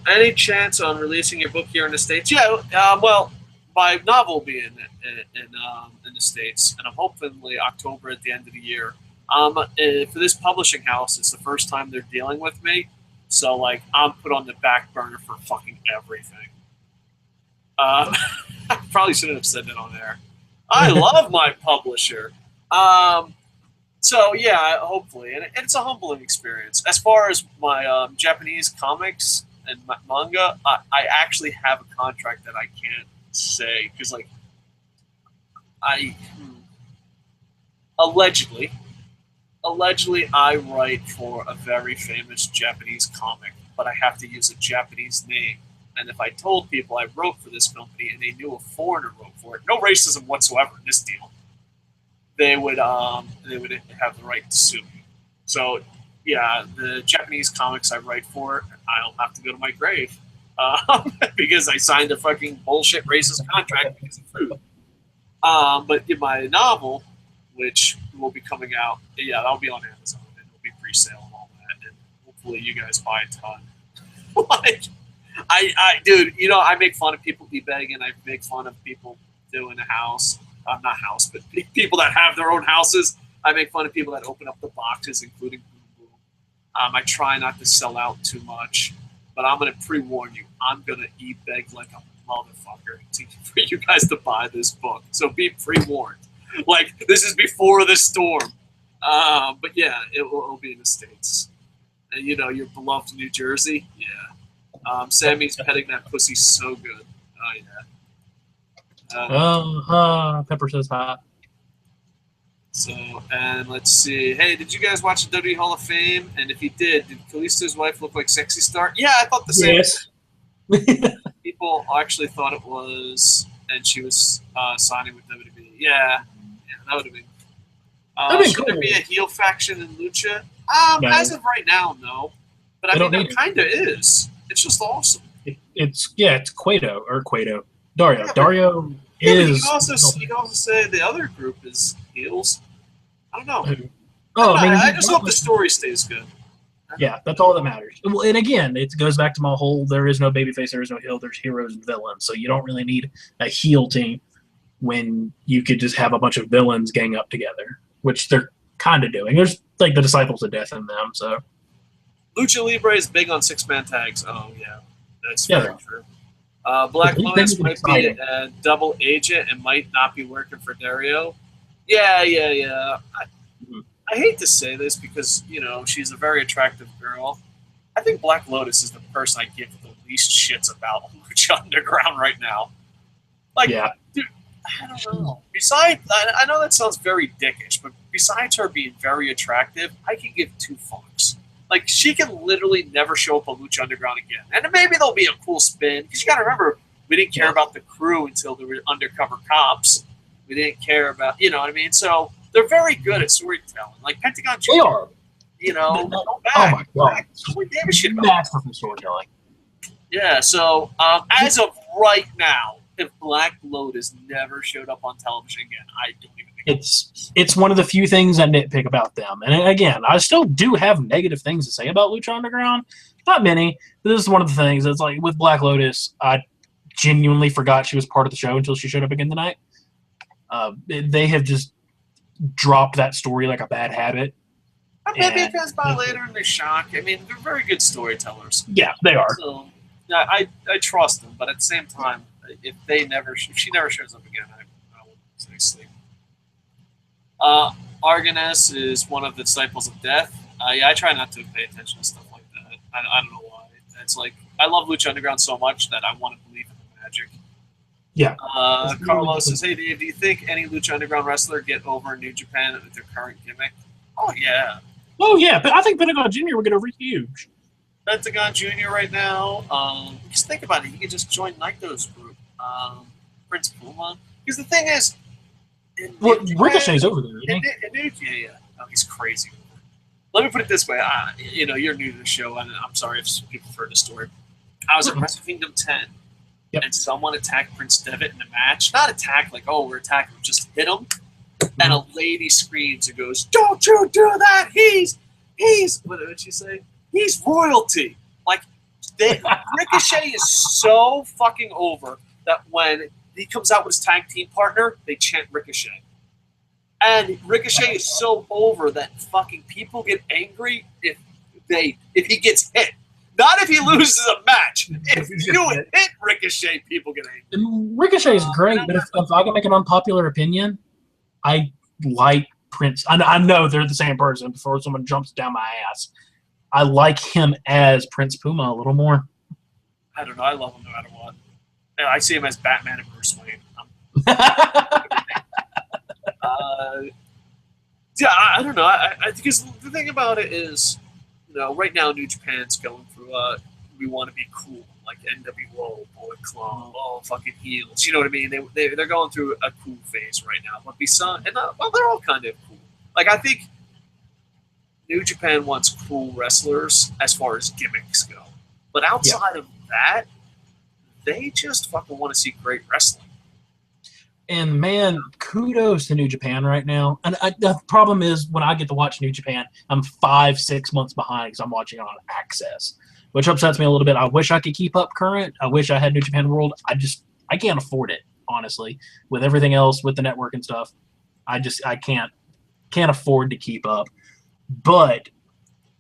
Any chance on releasing your book here in the States? Yeah, well, my novel will be in the States, and I'm hopefully October at the end of the year. For this publishing house, it's the first time they're dealing with me, So, like, I'm put on the back burner for fucking everything. I probably shouldn't have said that on air. I love my publisher. So, yeah, hopefully. And it's a humbling experience. As far as my Japanese comics and manga, I actually have a contract that I can't say. Because, like, allegedly, I write for a very famous Japanese comic, but I have to use a Japanese name. And if I told people I wrote for this company and they knew a foreigner wrote for it, no racism whatsoever in this deal, they would have the right to sue me. So, yeah, the Japanese comics I write for, I'll have to go to my grave because I signed a fucking bullshit racist contract because of food. But in my novel, which will be coming out, yeah, that'll be on Amazon and it'll be pre-sale and all that, and hopefully you guys buy a ton. Like, dude, you know, I make fun of people begging. I make fun of people doing a house, not house, but people that have their own houses. I make fun of people that open up the boxes, including Boom Boom. I try not to sell out too much, but I'm going to pre-warn you. I'm going to beg like a motherfucker for you guys to buy this book. So be pre-warned. Like, this is before the storm. But yeah, it'll be in the States. And, you know, your beloved New Jersey, yeah. Sammy's petting that pussy so good. Oh, yeah. Pepper says hi. So, and let's see. Hey, did you guys watch the WWE Hall of Fame? And if you did Kalisto's wife look like Sexy Star? Yeah, I thought the same. Yes. People actually thought it was, and she was signing with WWE. Yeah, that would have been. Should cool. there be a heel faction in Lucha? No. As of right now, no. But I mean, there kind of is. It's just awesome. It's Cueto. Dario. Yeah, Dario is. You can also say the other group is heels. I don't know. I just hope the story stays good. Yeah, that's all that matters. Well, and again, it goes back to my whole: there is no babyface, there is no heel. There's heroes and villains. So you don't really need a heel team when you could just have a bunch of villains gang up together, which they're kind of doing. There's like the Disciples of Death in them. So Lucha Libre is big on 6-man tags. Oh yeah, that's very true. Black Lotus might be a double agent and might not be working for Dario. Yeah. I hate to say this because, you know, she's a very attractive girl. I think Black Lotus is the person I give the least shits about on Lucha Underground right now. Like, dude, I don't know. Besides, I know that sounds very dickish, but besides her being very attractive, I can give two fucks. Like, she can literally never show up on Lucha Underground again. And maybe there'll be a cool spin. Because you got to remember, we didn't care about the crew until they were undercover cops. We didn't care about, you know what I mean? So they're very good at storytelling. Like Pentagon Jr. They are. You know, oh my god. We gave a shit about masterful storytelling. Yeah, so as of right now, if Black Lotus never showed up on television again, I don't even think it's one of the few things I nitpick about them. And again, I still do have negative things to say about Lucha Underground. Not many. But this is one of the things. It's like with Black Lotus, I genuinely forgot she was part of the show until she showed up again tonight. They have just dropped that story like a bad habit. Maybe it comes by later and they shock. I mean, they're very good storytellers. Yeah, they are. So, yeah, I trust them, but at the same time, if she never shows up again, I won't say sleep. Argoness is one of the Disciples of Death. Yeah, I try not to pay attention to stuff like that. I don't know why. It's like, I love Lucha Underground so much that I want to believe in the magic. Yeah. Carlos says, hey, Dave, do you think any Lucha Underground wrestler get over in New Japan with their current gimmick? Oh, yeah. Oh, yeah, but I think Pentagon Jr. will get over huge. Pentagon Jr. right now, just think about it. He could just join Naito's group. Prince Puma. Because the thing is, Ricochet's over there, isn't he? Yeah. Oh, he's crazy. Let me put it this way. You know, you're new to the show, and I'm sorry if people have heard the story. I was at Wrestle Kingdom 10, and someone attacked Prince Devitt in the match. Not attack like, oh, we're attacking him. Just hit him. And a lady screams and goes, don't you do that! He's what did she say? He's royalty. Like, Ricochet is so fucking over that when he comes out with his tag team partner, they chant Ricochet. And Ricochet is so over that fucking people get angry if he gets hit. Not if he loses a match. If you hit Ricochet, people get angry. Ricochet is great, but if I can make an unpopular opinion, I like Prince. I know they're the same person before someone jumps down my ass. I like him as Prince Puma a little more. I don't know. I love him no matter what. I see him as Batman and Bruce Wayne. Yeah, I don't know. Because the thing about it is, right now New Japan's going through we want to be cool, like NWO, Bullet Club, fucking heels. You know what I mean? They're going through a cool phase right now. But they're all kind of cool. Like, I think New Japan wants cool wrestlers as far as gimmicks go. But outside of that, they just fucking want to see great wrestling. And, man, kudos to New Japan right now. And the problem is when I get to watch New Japan, I'm 5-6 months behind because I'm watching it on Access, which upsets me a little bit. I wish I could keep up current. I wish I had New Japan World. I can't afford it, honestly. With everything else, with the network and stuff, I can't afford to keep up. But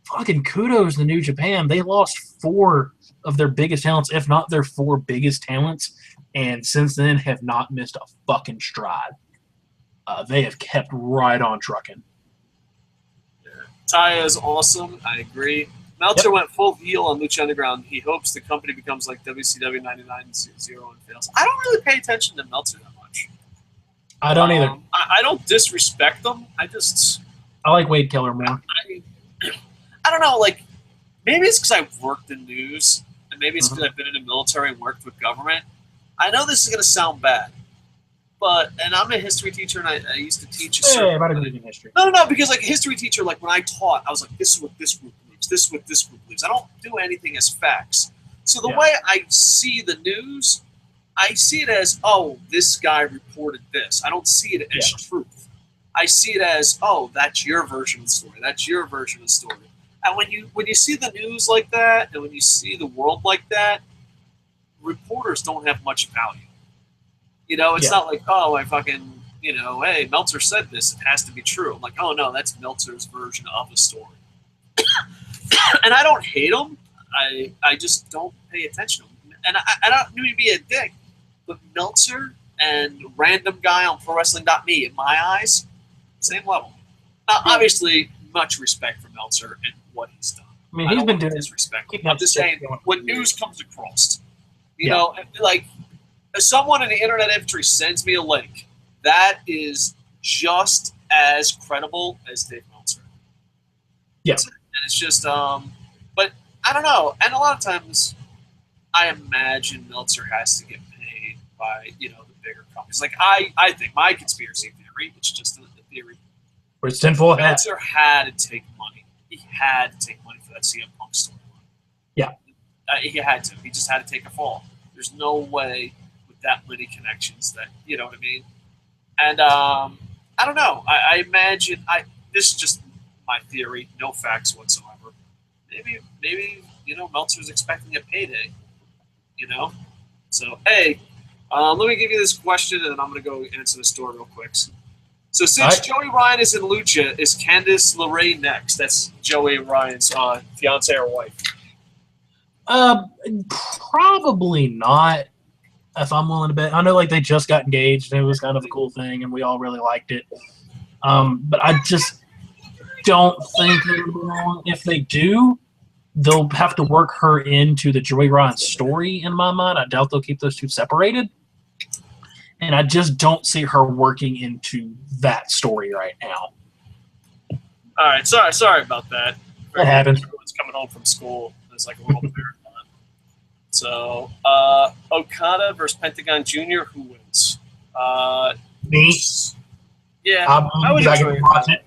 fucking kudos to New Japan. They lost 4 of their biggest talents, if not their 4 biggest talents, and since then have not missed a fucking stride. They have kept right on trucking. Yeah. Taya is awesome. I agree. Meltzer went full heel on Lucha Underground. He hopes the company becomes like WCW 99-0 and fails. I don't really pay attention to Meltzer that much. I don't either. I don't disrespect them. I like Wade Keller more. I don't know. Like, maybe it's because I've worked in news, and maybe it's because I've been in the military and worked with government. I know this is going to sound bad, and I'm a history teacher, and I used to teach a certain... about in history. No, because like a history teacher, like when I taught, I was like, this is what this group believes, this is what this group believes. I don't do anything as facts. So the way I see the news, I see it as, this guy reported this. I don't see it as truth. I see it as, that's your version of the story. That's your version of the story. And when you see the news like that, and when you see the world like that, reporters don't have much value. It's not like, I fucking, hey, Meltzer said this, it has to be true. I'm like, oh no, that's Meltzer's version of the story. And I don't hate him. I just don't pay attention to him. And I don't mean to be a dick, but Meltzer and random guy on ProWrestling.me, in my eyes, same level. Obviously, much respect for Meltzer and what he's done. I mean, he's been doing disrespect. I'm just saying, when news comes across, like, if someone in the internet industry sends me a link, that is just as credible as Dave Meltzer. Yeah. And it's just, but I don't know. And a lot of times, I imagine Meltzer has to get paid by, the bigger companies. Like, I think my conspiracy theory, it's just a theory. Where it's tinfoil hat. Meltzer had to take money. He had to take money for that CM Punk storyline. Yeah. He had to. He just had to take a fall. There's no way with that many connections that, you know what I mean? And I don't know. I imagine, this is just my theory, no facts whatsoever. Maybe Meltzer's expecting a payday, So, hey, let me give you this question, and then I'm going to go answer the story real quick. So since Joey Ryan is in Lucha, is Candice LeRae next? That's Joey Ryan's fiance or wife. Probably not, if I'm willing to bet. I know, like, they just got engaged, and it was kind of a cool thing, and we all really liked it. But I just don't think they're going to be wrong. If they do, they'll have to work her into the Joey Ryan story, in my mind. I doubt they'll keep those two separated. And I just don't see her working into that story right now. All right, sorry about that. That happens. Everyone's coming home from school. There's like a little marathon. So, Okada versus Pentagon Jr., who wins? Me? Yeah, I would enjoy it.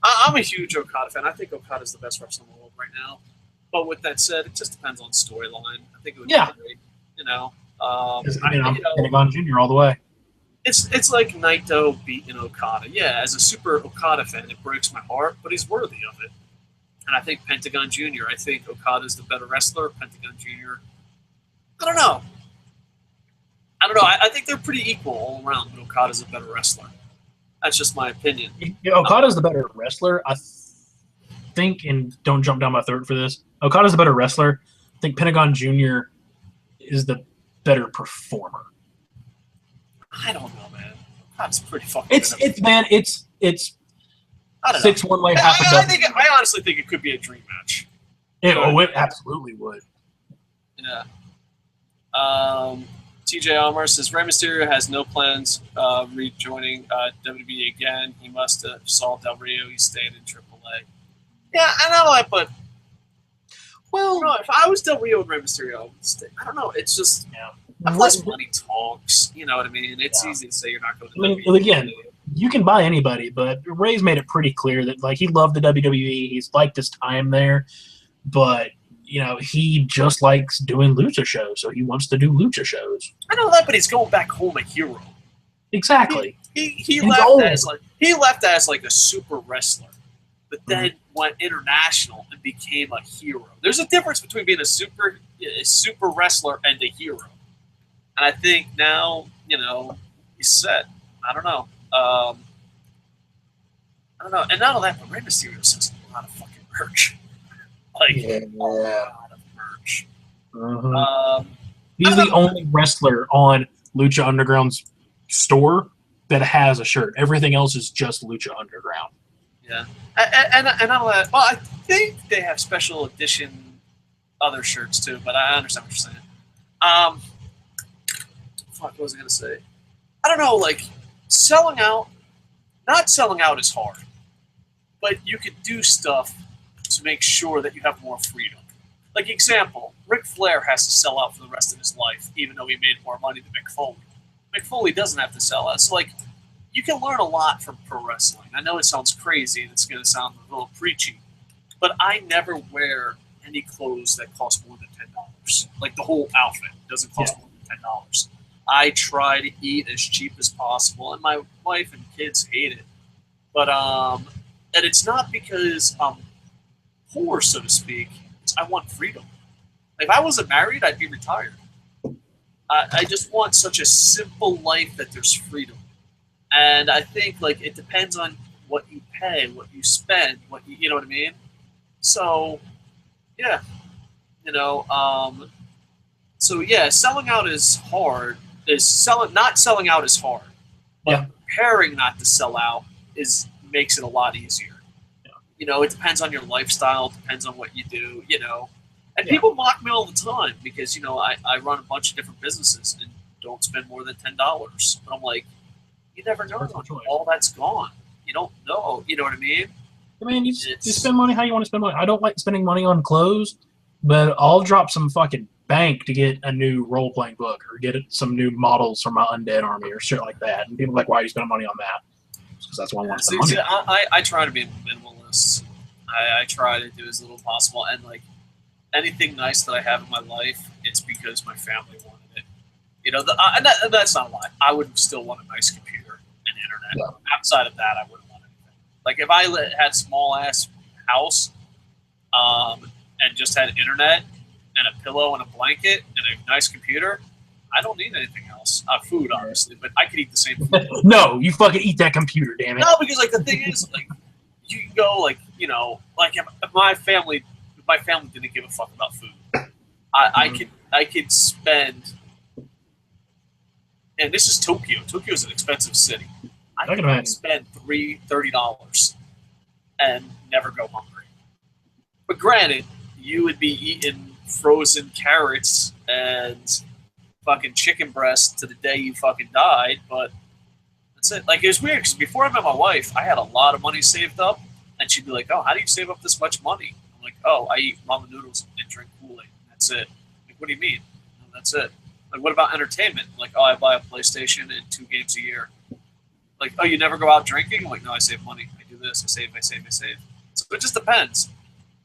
I'm a huge Okada fan. I think Okada's the best wrestler in the world right now. But with that said, it just depends on storyline. I think it would be great, I'm Pentagon Jr. all the way. It's like Naito beating Okada. Yeah, as a super Okada fan, it breaks my heart, but he's worthy of it. And I think Pentagon Jr., I think Okada's the better wrestler. Pentagon Jr., I don't know. I think they're pretty equal all around, but Okada's a better wrestler. That's just my opinion. Okada's the better wrestler. I think, and don't jump down my throat for this, Okada's the better wrestler, I think Pentagon Jr. is the better performer. I don't know, man. That's pretty fucking. It's I don't 6 know. one way, half a dozen. I honestly think it could be a dream match. It absolutely would. Yeah. TJ Almer says Rey Mysterio has no plans rejoining WWE again. He must have saw Del Rio. He's staying in AAA. Yeah, I know that, but if I was Del Rio and Rey Mysterio, I would stay. I don't know. It's just unless money talks. You know what I mean? It's easy to say you're not going to. WWE. Again, you can buy anybody, but Ray's made it pretty clear that he loved the WWE. He's liked his time there, but he just likes doing lucha shows, so he wants to do lucha shows. I know that, but he's going back home a hero. Exactly. He left as like a super wrestler, but then went international and became a hero. There's a difference between being a super wrestler and a hero. And I think now, he's set. I don't know. And not only that, but Rey Mysterio sells a lot of fucking merch. A lot of merch. He's the only wrestler on Lucha Underground's store that has a shirt. Everything else is just Lucha Underground. Yeah. And not only that, well, I think they have special edition other shirts too, but I understand what you're saying. What was I going to say? I don't know, not selling out is hard, but you could do stuff to make sure that you have more freedom. Like, example, Ric Flair has to sell out for the rest of his life, even though he made more money than Mick Foley. Mick Foley doesn't have to sell out. So, you can learn a lot from pro wrestling. I know it sounds crazy and it's going to sound a little preachy, but I never wear any clothes that cost more than $10. Like, the whole outfit doesn't cost more than $10. I try to eat as cheap as possible, and my wife and kids hate it. But and it's not because I'm poor, so to speak. It's I want freedom. If I wasn't married, I'd be retired. I just want such a simple life that there's freedom. And I think it depends on what you pay, what you spend, you know what I mean? So, yeah, selling out is hard. Not selling out is hard, but preparing not to sell out makes it a lot easier. Yeah. It depends on your lifestyle, depends on what you do, And people mock me all the time because I run a bunch of different businesses and don't spend more than $10. But I'm like, you never know. All that's gone. You don't know. You know what I mean? I mean, you spend money how you want to spend money. I don't like spending money on clothes, but I'll drop some fucking bank to get a new role-playing book or get some new models for my Undead Army or shit like that. And people are like, why are you spending money on that? Because that's what I want to spend money on. I try to be minimalist. I try to do as little as possible. And, anything nice that I have in my life, it's because my family wanted it. And that's not a lie. I would still want a nice computer and internet. Yeah. Outside of that, I wouldn't want anything. If I had a small-ass house and just had internet and a pillow and a blanket and a nice computer, I don't need anything else. Food, obviously, but I could eat the same food. No, you fucking eat that computer, damn it. No, because, the thing is, you can go, if my family didn't give a fuck about food. I could spend, and this is Tokyo. Tokyo's an expensive city. I could spend $30 and never go hungry. But granted, you would be eating frozen carrots and fucking chicken breast to the day you fucking died, but that's it. It was weird because before I met my wife, I had a lot of money saved up, and she'd be like, "Oh, how do you save up this much money?" I'm like, "Oh, I eat ramen noodles and drink Kool-Aid. That's it." What do you mean? No, that's it. What about entertainment? Oh, I buy a PlayStation and 2 games a year. Oh, you never go out drinking? I'm like, no, I save money. I do this. I save. So it just depends.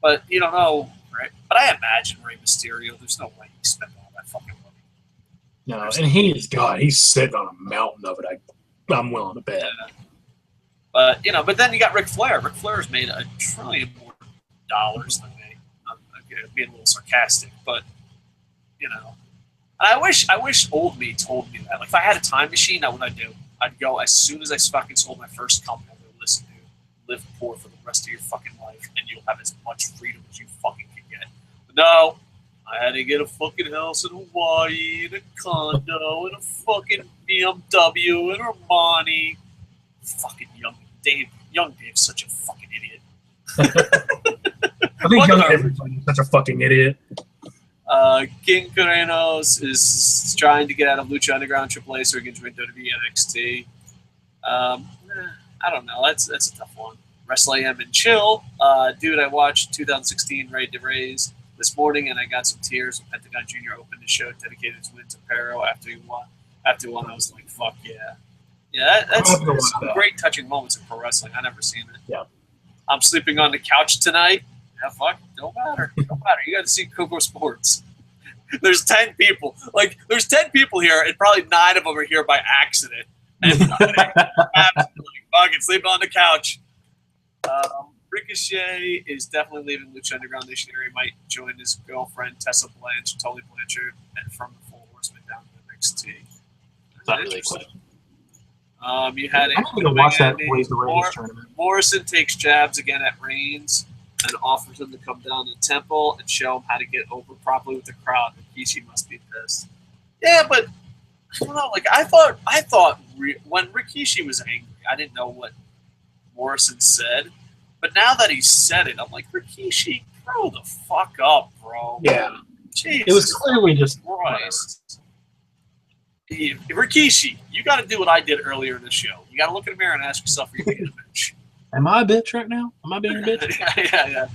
But you don't know, right? But I imagine Rey Mysterio, there's no way he spent all that fucking money. No, and he's sitting on a mountain of it. I'm willing to bet. Yeah. But then you got Ric Flair. Ric Flair's made $1 trillion more than me. I'm being a little sarcastic, but I wish old me told me that. If I had a time machine, what would I do? I'd go as soon as I fucking sold my first company. I would listen to live poor for the rest of your fucking life, and you'll have as much freedom as you fucking can get. But no, I had to get a fucking house in Hawaii and a condo and a fucking BMW and Armani. Fucking young Dave. Young Dave's such a fucking idiot. I think young Dave is such a fucking idiot. King Carrenos is trying to get out of Lucha Underground AAA so he can join WWE NXT. I don't know. That's a tough one. Wrestling M and Chill. Dude, I watched 2016 Raid to Raise this morning, and I got some tears when Pentagon Jr. opened the show dedicated to Win Pero after he won. After he won, I was like, fuck yeah. Yeah, that's some great touching moments in pro wrestling. I never seen it. Yeah. I'm sleeping on the couch tonight. Yeah, fuck. Don't matter. Don't matter. You got to see KocoSports. There's 10 people. Like, there's 10 people here, and probably 9 of them are here by accident. And absolutely fucking sleeping on the couch. Ricochet is definitely leaving Lucha Underground this year. He might join his girlfriend, Tessa Blanchard, Tully Blanchard, and from the Four Horsemen down to NXT. Not really quick. You had I'm going to watch that Raise the Reigns tournament. Morrison takes jabs again at Reigns and offers him to come down to Temple and show him how to get over properly with the crowd. Rikishi must be pissed. Yeah, but I don't know. Like I thought when Rikishi was angry, I didn't know what Morrison said. But now that he said it, I'm like, Rikishi, grow the fuck up, bro. Yeah. Jesus it was clearly just Christ. Rikishi, you got to do what I did earlier in the show. You got to look in the mirror and ask yourself, are you being a bitch? Am I a bitch right now? Am I being a bitch?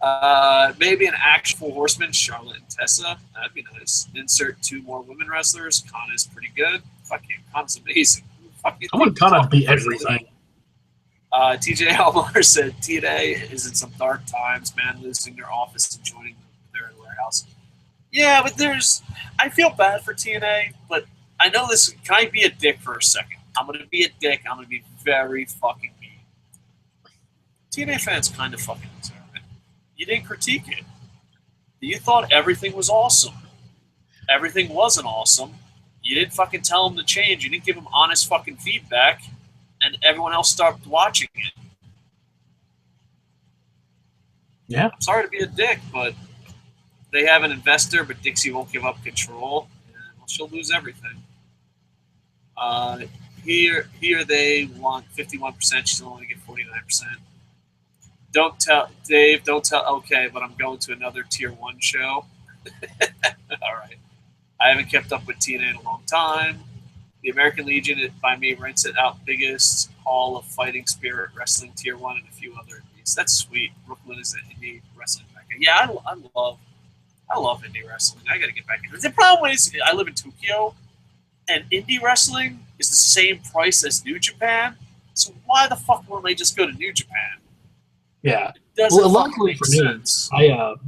yeah. Maybe an actual horseman, Charlotte and Tessa. That'd be nice. Insert 2 more women wrestlers. Kana's pretty good. Fuck him. Kana's amazing. I want Kana to be everything. TJ Elmore said TNA is in some dark times, man losing their office and joining their warehouse. Yeah, but I feel bad for TNA, but I know this. Can I be a dick for a second? I'm going to be a dick. I'm going to be very fucking mean. TNA fans kind of fucking deserve it. You didn't critique it. You thought everything was awesome. Everything wasn't awesome. You didn't fucking tell them to change. You didn't give them honest fucking feedback. And everyone else stopped watching it. Yeah. I'm sorry to be a dick, but they have an investor, but Dixie won't give up control. And well, she'll lose everything. Here they want 51%. She's only going to get 49%. Don't tell Dave. Don't tell. Okay, but I'm going to another Tier 1 show. All right. I haven't kept up with TNA in a long time. The American Legion, by me, rents it out biggest Hall of Fighting Spirit Wrestling Tier 1 and a few other indies. That's sweet. Brooklyn is an indie wrestling mecca. Yeah, I love indie wrestling. I got to get back into it. The problem is I live in Tokyo, and indie wrestling is the same price as New Japan. So why the fuck wouldn't they just go to New Japan? Yeah. Well, luckily for me,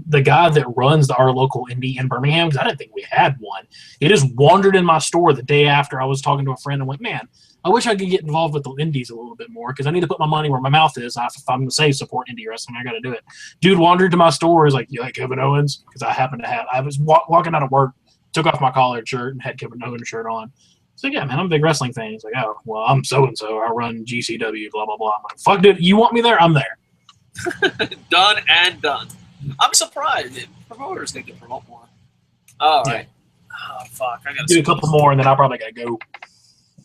the guy that runs our local indie in Birmingham, because I didn't think we had one, he just wandered in my store the day after I was talking to a friend and went, man, I wish I could get involved with the indies a little bit more because I need to put my money where my mouth is. If I'm going to say support indie wrestling, I got to do it. Dude wandered to my store, is like, you like Kevin Owens? Because I was walking out of work, took off my collared shirt and had Kevin Owens shirt on. So yeah, man, I'm a big wrestling fan. He's like, oh, well, I'm so-and-so. I run GCW, blah, blah, blah. I'm like, fuck, dude, you want me there? I'm there. Done and done. I'm surprised. Promoters need to promote more. All right. Yeah. Oh fuck! I gotta do a couple more, and then I probably gotta go.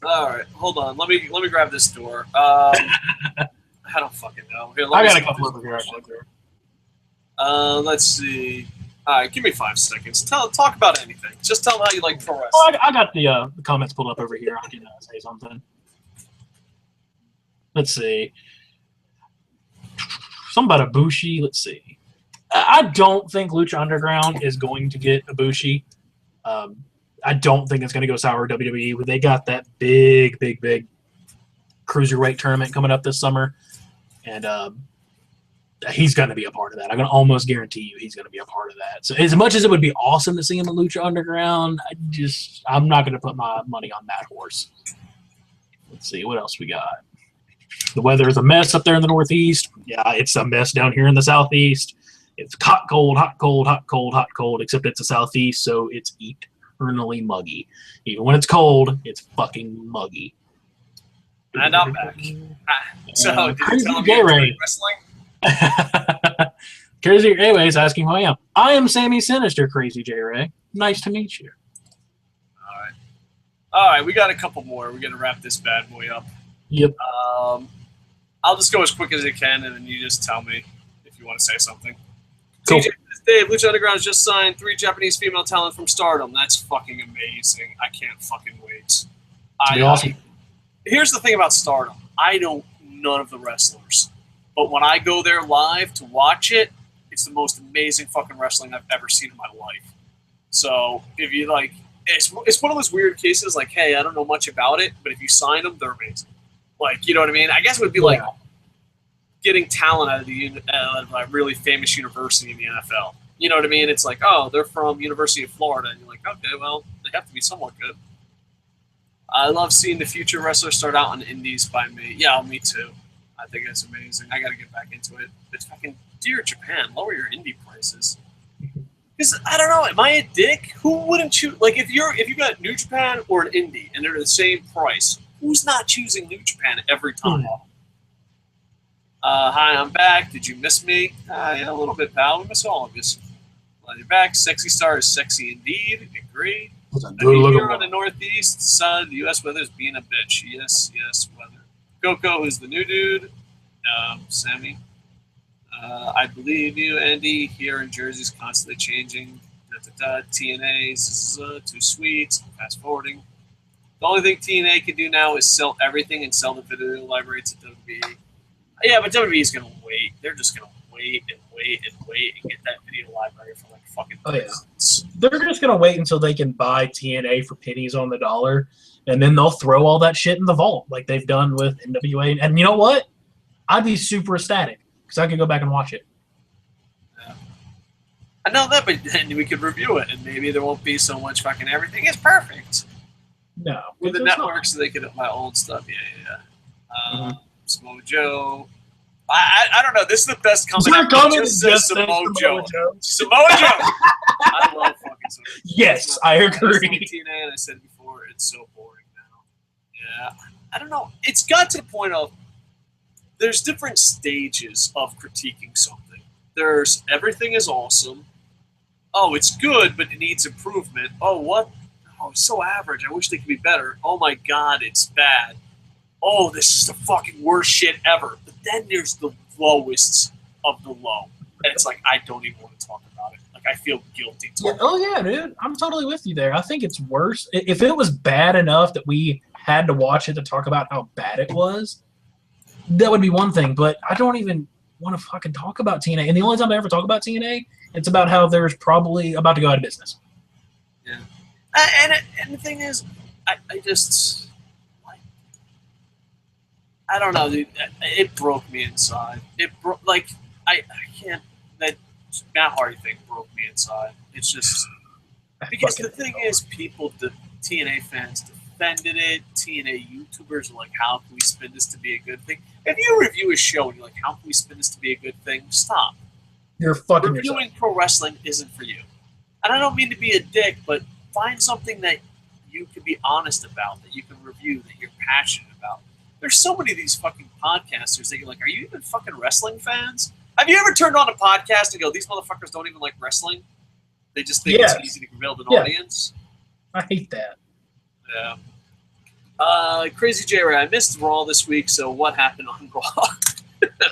All right, hold on. Let me grab this door. I don't fucking know. Here, I got a couple over here. Let's see. All right, give me 5 seconds. Talk about anything. Just tell them how you like pro wrestling. Oh, I got the comments pulled up over here. I can say something. Let's see. Something about Ibushi. Let's see. I don't think Lucha Underground is going to get Ibushi. I don't think it's going to go sour WWE. But they got that big cruiserweight tournament coming up this summer, and he's going to be a part of that. I can almost guarantee you he's going to be a part of that. So as much as it would be awesome to see him in Lucha Underground, I'm not going to put my money on that horse. Let's see what else we got. The weather is a mess up there in the Northeast. Yeah, it's a mess down here in the Southeast. It's hot, cold, hot, cold, hot, cold, hot, cold, except it's the Southeast, so it's eternally muggy. Even when it's cold, it's fucking muggy. And I'm back. So, did you tell me you're wrestling? Crazy J Ray is asking who I am. I am Sammy Synister, Crazy J Ray. Nice to meet you. All right, we got a couple more. We're gonna wrap this bad boy up. Yep. I'll just go as quick as I can, and then you just tell me if you want to say something. Cool. TJ, Dave, Lucha Underground has just signed 3 Japanese female talent from Stardom. That's fucking amazing. I can't fucking wait. Awesome. Here's the thing about Stardom. I know none of the wrestlers. But when I go there live to watch it, it's the most amazing fucking wrestling I've ever seen in my life. So if you like, it's one of those weird cases like, hey, I don't know much about it, but if you sign them, they're amazing. Like, you know what I mean? I guess it would be like getting talent out of a really famous university in the NFL. You know what I mean? It's like, oh, they're from University of Florida. And you're like, okay, well, they have to be somewhat good. I love seeing the future wrestlers start out on indies by me. Yeah, me too. I think it's amazing. I got to get back into it. It's fucking dear Japan. Lower your indie prices. Because I don't know. Am I a dick? Who wouldn't choose? Like if you got New Japan or an indie and they're the same price, who's not choosing New Japan every time? Hi, I'm back. Did you miss me? Yeah, a little bit, pal. We miss all of you. Glad you're back. Sexy Star is sexy indeed. Agree. Here on the northeast side, the U.S. weather is being a bitch. Yes, weather. Coco, who's the new dude. Sammy. I believe you, Andy. Here in Jersey's constantly changing. TNA's too sweet. Fast forwarding. The only thing TNA can do now is sell everything and sell the video library to WWE. Yeah, but WWE's going to wait. They're just going to wait and get that video library for like fucking thousands. They're just going to wait until they can buy TNA for pennies on the dollar, and then they'll throw all that shit in the vault like they've done with NWA. And you know what? I'd be super ecstatic because I could go back and watch it. Yeah. I know that, but then we could review it, and maybe there won't be so much fucking everything is perfect. No. With the networks, so they could buy old stuff. Yeah. Samoa Joe. I don't know. This is the best comment. Just says Samoa Joe. Samoa Joe. I love fucking Samoa Joe. Yes, I agree. TNA, and I said before, it's so boring now. Yeah. I don't know. It's got to the point of there's different stages of critiquing something. There's everything is awesome. Oh, it's good, but it needs improvement. Oh, what? Oh, it's so average. I wish they could be better. Oh my God, it's bad. Oh, this is the fucking worst shit ever. But then there's the lowest of the low. And it's like, I don't even want to talk about it. Like, I feel guilty. Dude. I'm totally with you there. I think it's worse. If it was bad enough that we had to watch it to talk about how bad it was, that would be one thing. But I don't even want to fucking talk about TNA. And the only time I ever talk about TNA, it's about how there's probably about to go out of business. Yeah. And the thing is, I just... I don't know, dude. It broke me inside. It broke, like, I can't, that Matt Hardy thing broke me inside. It's just, because the thing is, the TNA fans defended it. TNA YouTubers are like, how can we spin this to be a good thing? If you review a show and you're like, how can we spin this to be a good thing? Stop. You're fucking Reviewing yourself. pro wrestling isn't for you. And I don't mean to be a dick, but find something that you can be honest about, that you can review, that you're passionate about. There's so many of these fucking podcasters that you're like, are you even fucking wrestling fans? Have you ever turned on a podcast and go, these motherfuckers don't even like wrestling? They just think it's easy to build an audience? I hate that. Yeah. Crazy J Ray, I missed Raw this week, so what happened on Raw?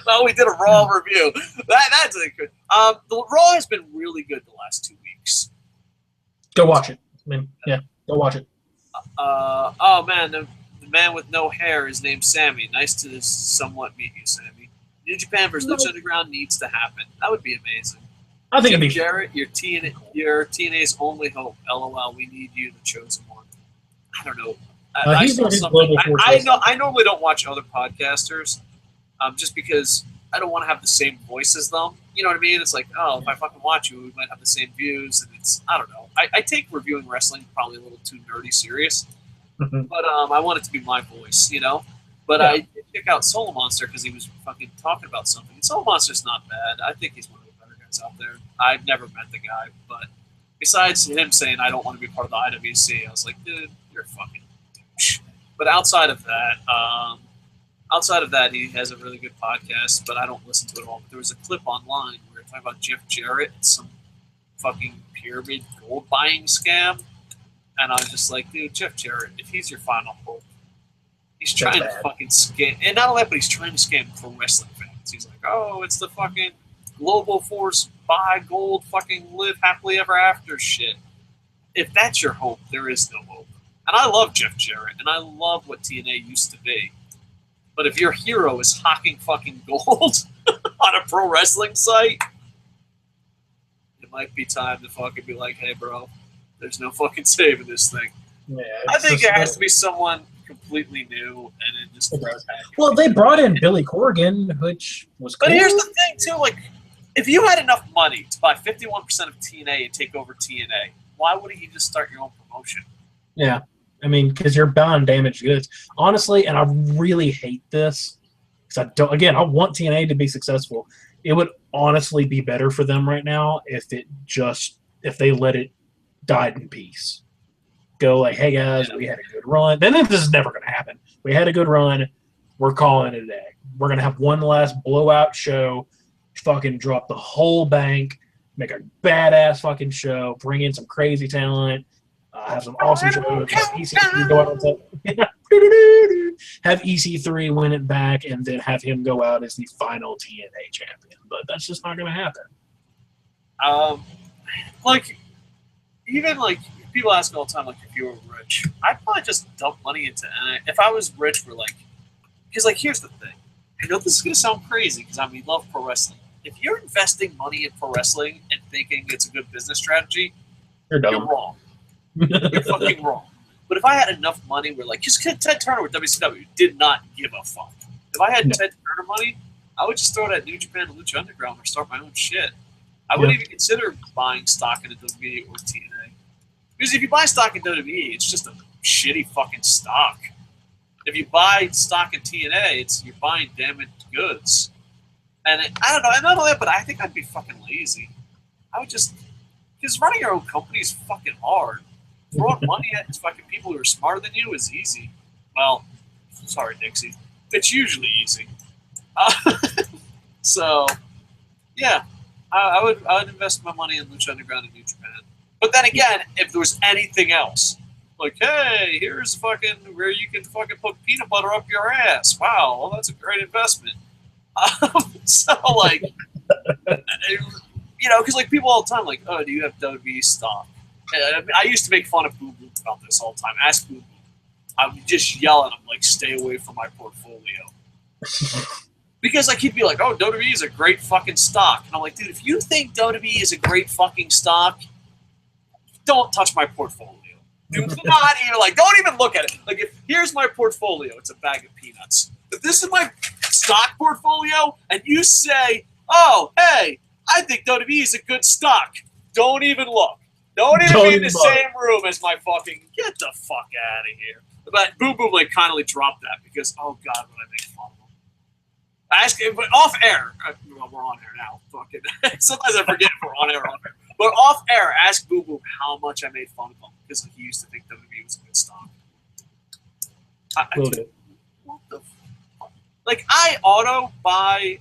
Well, we did a Raw review. That's a good. The Raw has been really good the last 2 weeks. Go watch it. Go watch it. Oh, man, the man with no hair is named Sammy. Nice to somewhat meet you, Sammy. New Japan versus Lucha Underground needs to happen. That would be amazing. I think it'd be Jarrett, your TNA's only hope. LOL, we need you, the chosen one. I don't know. I normally don't watch other podcasters, just because I don't want to have the same voice as them. You know what I mean? It's like, oh, if I fucking watch you, we might have the same views, and it's, I don't know. I take reviewing wrestling probably a little too nerdy serious. But I want it to be my voice, you know? But I did check out Soul Monster because he was fucking talking about something. And Soul Monster's not bad. I think he's one of the better guys out there. I've never met the guy, but besides him saying I don't want to be part of the IWC, I was like, dude, you're a fucking douche. But outside of that, outside of that, he has a really good podcast, but I don't listen to it all. But there was a clip online where talking about Jeff Jarrett and some fucking pyramid gold buying scam, and I was just like, dude, Jeff Jarrett, if he's your final hope, he's trying to fucking scam, and not only that, but he's trying to scam pro wrestling fans. He's like, oh, it's the fucking global force buy gold, fucking live happily ever after shit. If that's your hope, there is no hope. And I love Jeff Jarrett, and I love what TNA used to be. But if your hero is hawking fucking gold on a pro wrestling site, it might be time to fucking be like, hey, bro, there's no fucking saving this thing. Yeah, I think it has to be someone completely new, and it just does happen. Well, they brought in Billy Corgan, which was cool. But here's the thing, too. Like, if you had enough money to buy 51% of TNA and take over TNA, why wouldn't you just start your own promotion? Yeah. I mean, because you're buying damaged goods. Honestly, and I really hate this, because I want TNA to be successful. It would honestly be better for them right now if they let it die in peace. Go like, hey guys, we had a good run. Then this is never going to happen. We had a good run. We're calling it a day. We're going to have one last blowout show, fucking drop the whole bank, make a badass fucking show, bring in some crazy talent, have some awesome shows, have EC3 go out on top. Have EC3 win it back, and then have him go out as the final TNA champion. But that's just not going to happen. Even people ask me all the time, like, if you were rich, I'd probably just dump money into NA. If I was rich, because here's the thing. I know this is going to sound crazy because we love pro wrestling. If you're investing money in pro wrestling and thinking it's a good business strategy, you're wrong. You're fucking wrong. But if I had enough money where, just Ted Turner with WCW did not give a fuck. If I had Ted Turner money, I would just throw it at New Japan and Lucha Underground or start my own shit. I wouldn't even consider buying stock in a WWE or TNA. Because if you buy stock in WWE, it's just a shitty fucking stock. If you buy stock in TNA, you're buying damaged goods. And I don't know, and not only that, but I think I'd be fucking lazy. I would just, because running your own company is fucking hard. Throwing money at fucking people who are smarter than you is easy. Well, sorry, Dixie. It's usually easy. So, yeah, I would invest my money in Lucha Underground and New Japan. But then again, if there was anything else, like, hey, here's fucking where you can fucking put peanut butter up your ass. Wow, well, that's a great investment. So, because people all the time, oh, do you have WWE stock? I used to make fun of Boo Boo about this all the time. Ask Boo Boo. I would just yell at him, stay away from my portfolio. Because, he'd be like, oh, WWE is a great fucking stock. And I'm like, dude, if you think WWE is a great fucking stock, don't touch my portfolio. Do not even, don't even look at it. Here's my portfolio. It's a bag of peanuts. If this is my stock portfolio, and you say, oh, hey, I think WWE is a good stock, don't even look. Don't even be in the same room as my fucking, get the fuck out of here. But Boom Boom kindly dropped that because, oh God, would I make fun of him. Ask him, but off air, well, we're on air now, fucking. Sometimes I forget if we're on air or off air. But off air, ask Boom Boom how much I made fun of him because he used to think WWE was a good stock. What the fuck? I auto buy,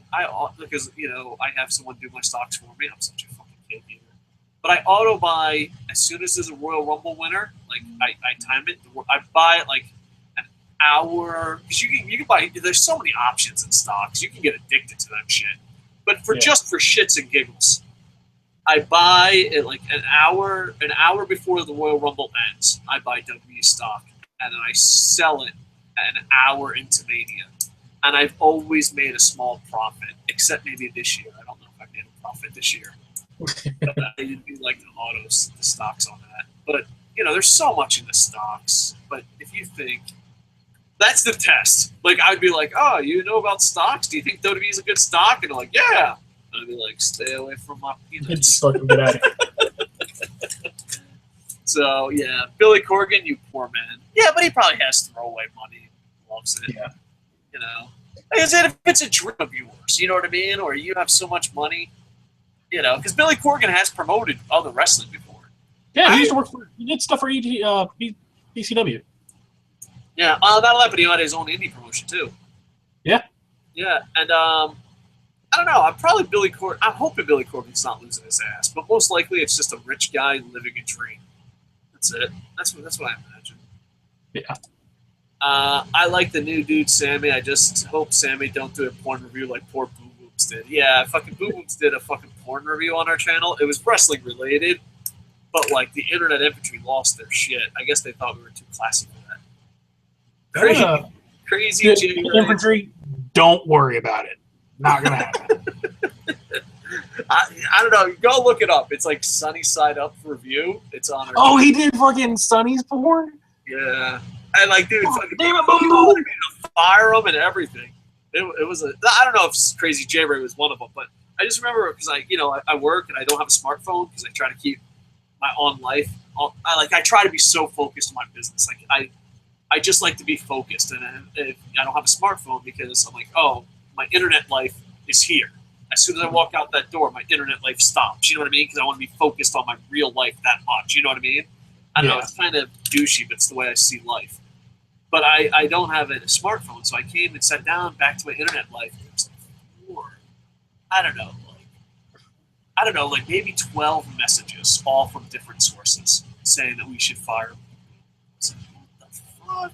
because, I have someone do my stocks for me. I'm such a fucking kid either. But I auto buy as soon as there's a Royal Rumble winner. I time it. I buy it an hour because you can buy. There's so many options in stocks. You can get addicted to that shit. But just for shits and giggles, I buy it an hour before the Royal Rumble ends. I buy WWE stock and then I sell it an hour into Mania. And I've always made a small profit, except maybe this year. I don't know if I made a profit this year. I didn't do the autos, the stocks on that. But, there's so much in the stocks. But if you think, that's the test. I'd be like, oh, you know about stocks? Do you think WWE is a good stock? And they're like, yeah. And I'd be like, stay away from my peanuts. Get out of here. So, yeah, Billy Corgan, you poor man. Yeah, but he probably has throwaway money. Loves it. Yeah. Like I said, if it's a dream of yours, you know what I mean? Or you have so much money, because Billy Corgan has promoted other wrestling before. Yeah, he used to work he did stuff for ECW. Yeah, not only that, but he had his own indie promotion too. Yeah, and I don't know. I'm probably Billy Corgan. I'm hoping Billy Corgan's not losing his ass, but most likely it's just a rich guy living a dream. That's it. That's what I imagine. Yeah. I like the new dude, Sammy. I just hope Sammy don't do a porn review like poor Boo Booms did. Yeah, fucking Boo Booms did a fucking porn review on our channel. It was wrestling related, but like the internet infantry lost their shit. I guess they thought we were too classy for that. Crazy infantry. Don't worry about it. Not gonna happen. I don't know. Go look it up. It's like Sunny Side Up review. It's on. Oh, he did fucking Sunny's porn. Yeah, and like, dude, fucking damn it, boom, boom. fire them and everything. It was a. I don't know if Crazy J Ray was one of them, but I just remember because I work and I don't have a smartphone because I try to keep my own life. I try to be so focused on my business. Like I just like to be focused, and if I don't have a smartphone because I'm like, oh, my internet life is here. As soon as I walk out that door, my internet life stops. You know what I mean? Because I want to be focused on my real life that much. You know what I mean? I don't know. It's kind of douchey, but it's the way I see life. But I don't have a smartphone, so I came and sat down back to my internet life. It was like I don't know, like maybe 12 messages, all from different sources, saying that we should fire him. I was like, what the fuck?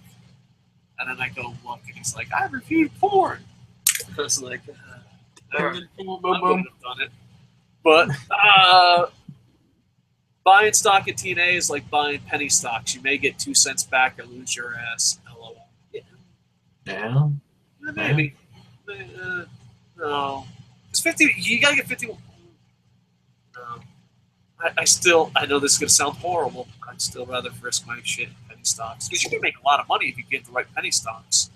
And then I go look, and he's like, I reviewed porn. I was like, I wouldn't have done it. But buying stock at TNA is like buying penny stocks. You may get 2 cents back or lose your ass. LOL. Yeah. Maybe. No. It's 50. You gotta get 50. No. I know this is gonna sound horrible. I'd still rather risk my shit in penny stocks because you can make a lot of money if you get the right penny stocks.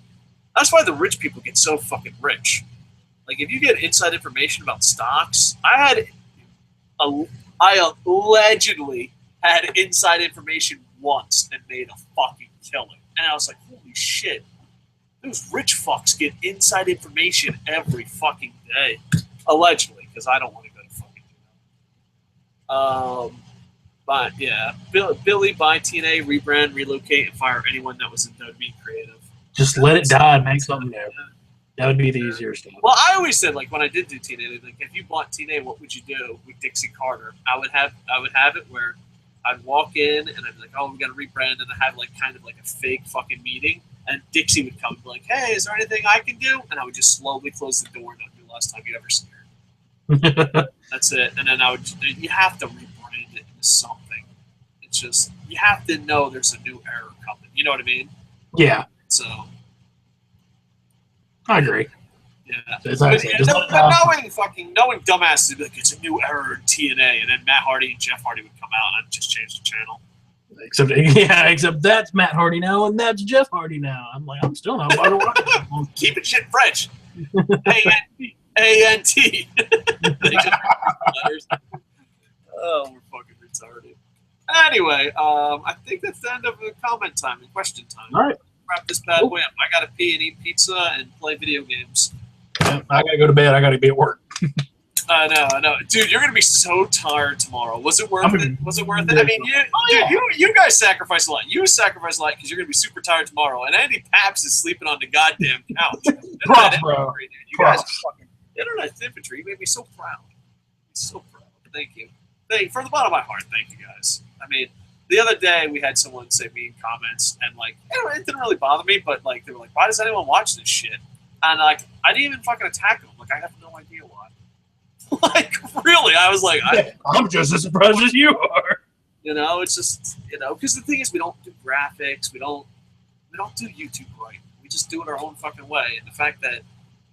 That's why the rich people get so fucking rich. Like if you get inside information about stocks, I allegedly had inside information once and made a fucking killing, and I was like, holy shit. Those rich fucks get inside information every fucking day. Allegedly, because I don't want to go to fucking do that. But yeah, Billy, buy TNA, rebrand, relocate, and fire anyone that was in WWE creative. Just let it die and make something new. That would be the easier stuff. Well, I always said, like, when I did do TNA, like, if you bought TNA, what would you do with Dixie Carter? I would have it where I'd walk in and I'd be like, oh, we got to rebrand, and I have like kind of like a fake fucking meeting. And Dixie would come and be like, hey, is there anything I can do? And I would just slowly close the door, and that would be the last time you ever see her. That's it. And then you have to rebrand it into something. It's just, you have to know there's a new era coming. You know what I mean? Yeah. So. I agree. Yeah. Knowing dumbasses would be like, it's a new era in TNA, and then Matt Hardy and Jeff Hardy would come out and I'd just change the channel. Except that's Matt Hardy now and that's Jeff Hardy now. I'm like, I'm still not about keeping shit fresh. A-N-T. Oh, we're fucking retarded. Anyway, I think that's the end of the comment time and question time. All right. Wrap this bad boy up. I gotta pee and eat pizza and play video games. Yeah, I gotta go to bed. I gotta be at work. I know. Dude, you're going to be so tired tomorrow. Was it worth it? Was it worth it? I mean, you guys sacrifice a lot. You sacrifice a lot because you're going to be super tired tomorrow. And Andy Paps is sleeping on the goddamn couch. Props, bro. You guys are fucking internet infantry. You made me so proud. So proud. Thank you. From the bottom of my heart, thank you guys. I mean, the other day we had someone say mean comments, and like, it didn't really bother me, but like, they were like, why does anyone watch this shit? And like, I didn't even fucking attack them. Like, I have no idea why. Like, really, I was like, I'm just as surprised as you are. You know, it's just, because the thing is, we don't do graphics, we don't do YouTube right. We just do it our own fucking way. And the fact that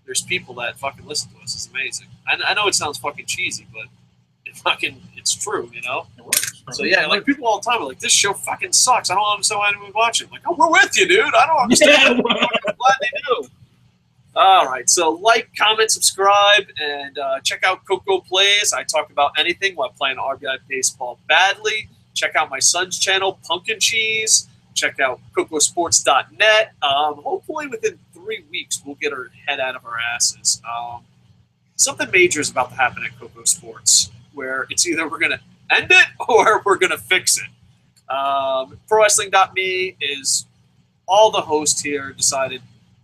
there's people that fucking listen to us is amazing. I know it sounds fucking cheesy, but it's true, you know? So yeah, like people all the time are like, this show fucking sucks. I don't understand why anyone watching. I'm like, oh, we're with you, dude. I don't understand. I'm glad they do. All right, so like, comment, subscribe, and check out Coco Plays. I talk about anything while playing RBI baseball badly. Check out my son's channel, Pumpkin Cheese. Check out KocoSports.net. Hopefully within 3 weeks, we'll get our head out of our asses. Something major is about to happen at Coco Sports, where it's either we're going to end it or we're going to fix it. ProWrestling.me is all the hosts here decided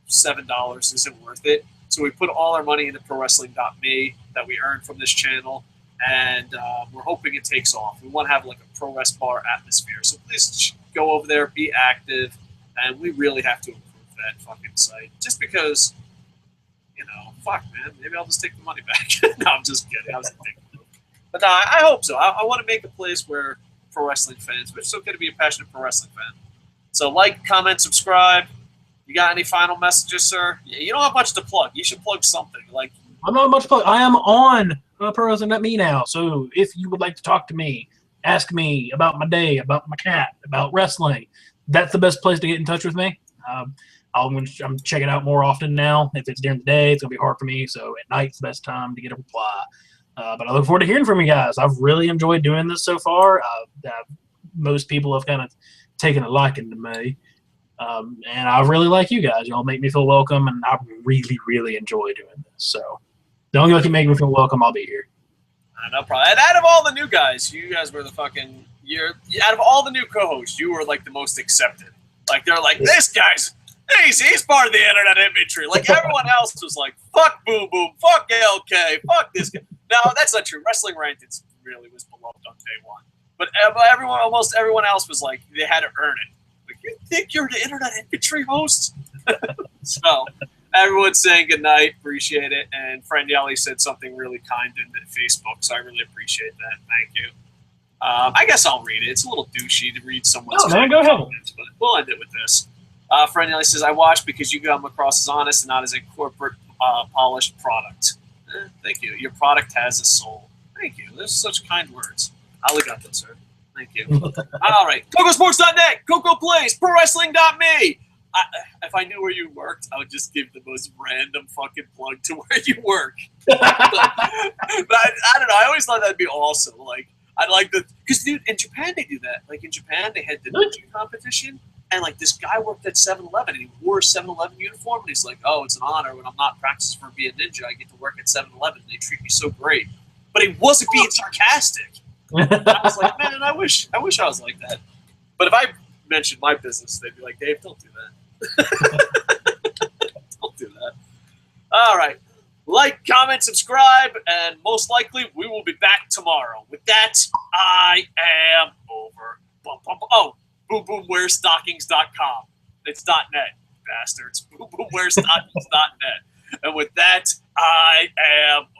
$7 isn't worth it. So we put all our money into ProWrestling.me that we earned from this channel, and we're hoping it takes off. We want to have like a pro wrestling bar atmosphere. So please go over there, be active, and we really have to improve that fucking site. Just because, you know, fuck, man, maybe I'll just take the money back. No, I'm just kidding. I was thinking. But no, I hope so. I want to make a place where pro wrestling fans, but it's still going to be a passionate pro wrestling fan. So like, comment, subscribe. You got any final messages, sir? You don't have much to plug. You should plug something. Like, I'm not much plug. I am on Pro Wrestling.me now. So if you would like to talk to me, ask me about my day, about my cat, about wrestling, that's the best place to get in touch with me. I'm checking out more often now. If it's during the day, it's going to be hard for me. So at night's the best time to get a reply. But I look forward to hearing from you guys. I've really enjoyed doing this so far. Most people have kind of taken a liking to me. And I really like you guys. Y'all make me feel welcome, and I really, really enjoy doing this. So don't let you make me feel welcome. I'll be here. No problem. And out of all the new guys, you guys were the fucking out of all the new co-hosts, you were like the most accepted. Like they're like, this guy's he's part of the internet infantry. Like everyone else was like, fuck Boom Boom, fuck LK, fuck this guy. No, that's not true. Wrestling Ranked really was beloved on day one. But almost everyone else was like, they had to earn it. Like, you think you're the internet infantry host? So everyone's saying goodnight. Appreciate it. And friend Yelly said something really kind in Facebook, so I really appreciate that. Thank you. I guess I'll read it. It's a little douchey to read someone's go ahead. comments, but we'll end it with this. Friend Yelly says, I watched because you come across as honest and not as a corporate polished product. Thank you. Your product has a soul. Thank you. Those are such kind words. Arigato, sir. Thank you. All right. KocoSports.net, Coco Plays, ProWrestling.me. If I knew where you worked, I would just give the most random fucking plug to where you work. but I don't know. I always thought that'd be awesome. Like, I'd like the – because, dude, in Japan they do that. Like, in Japan they had the ninja competition, and, like, this guy worked at 7-Eleven, and he wore a 7-Eleven uniform, and he's like, oh, it's an honor when I'm not practicing for being a ninja. I get to work at 7-Eleven, and they treat me so great. But he wasn't being sarcastic. I was like, man, I wish I was like that. But if I mentioned my business, they'd be like, Dave, don't do that. Don't do that. All right. Like, comment, subscribe, and most likely we will be back tomorrow. With that, I am over. Oh, BoomBoomWearStockings.com. It's .net, bastards. BoomBoomWearStockings.net. And with that, I am over.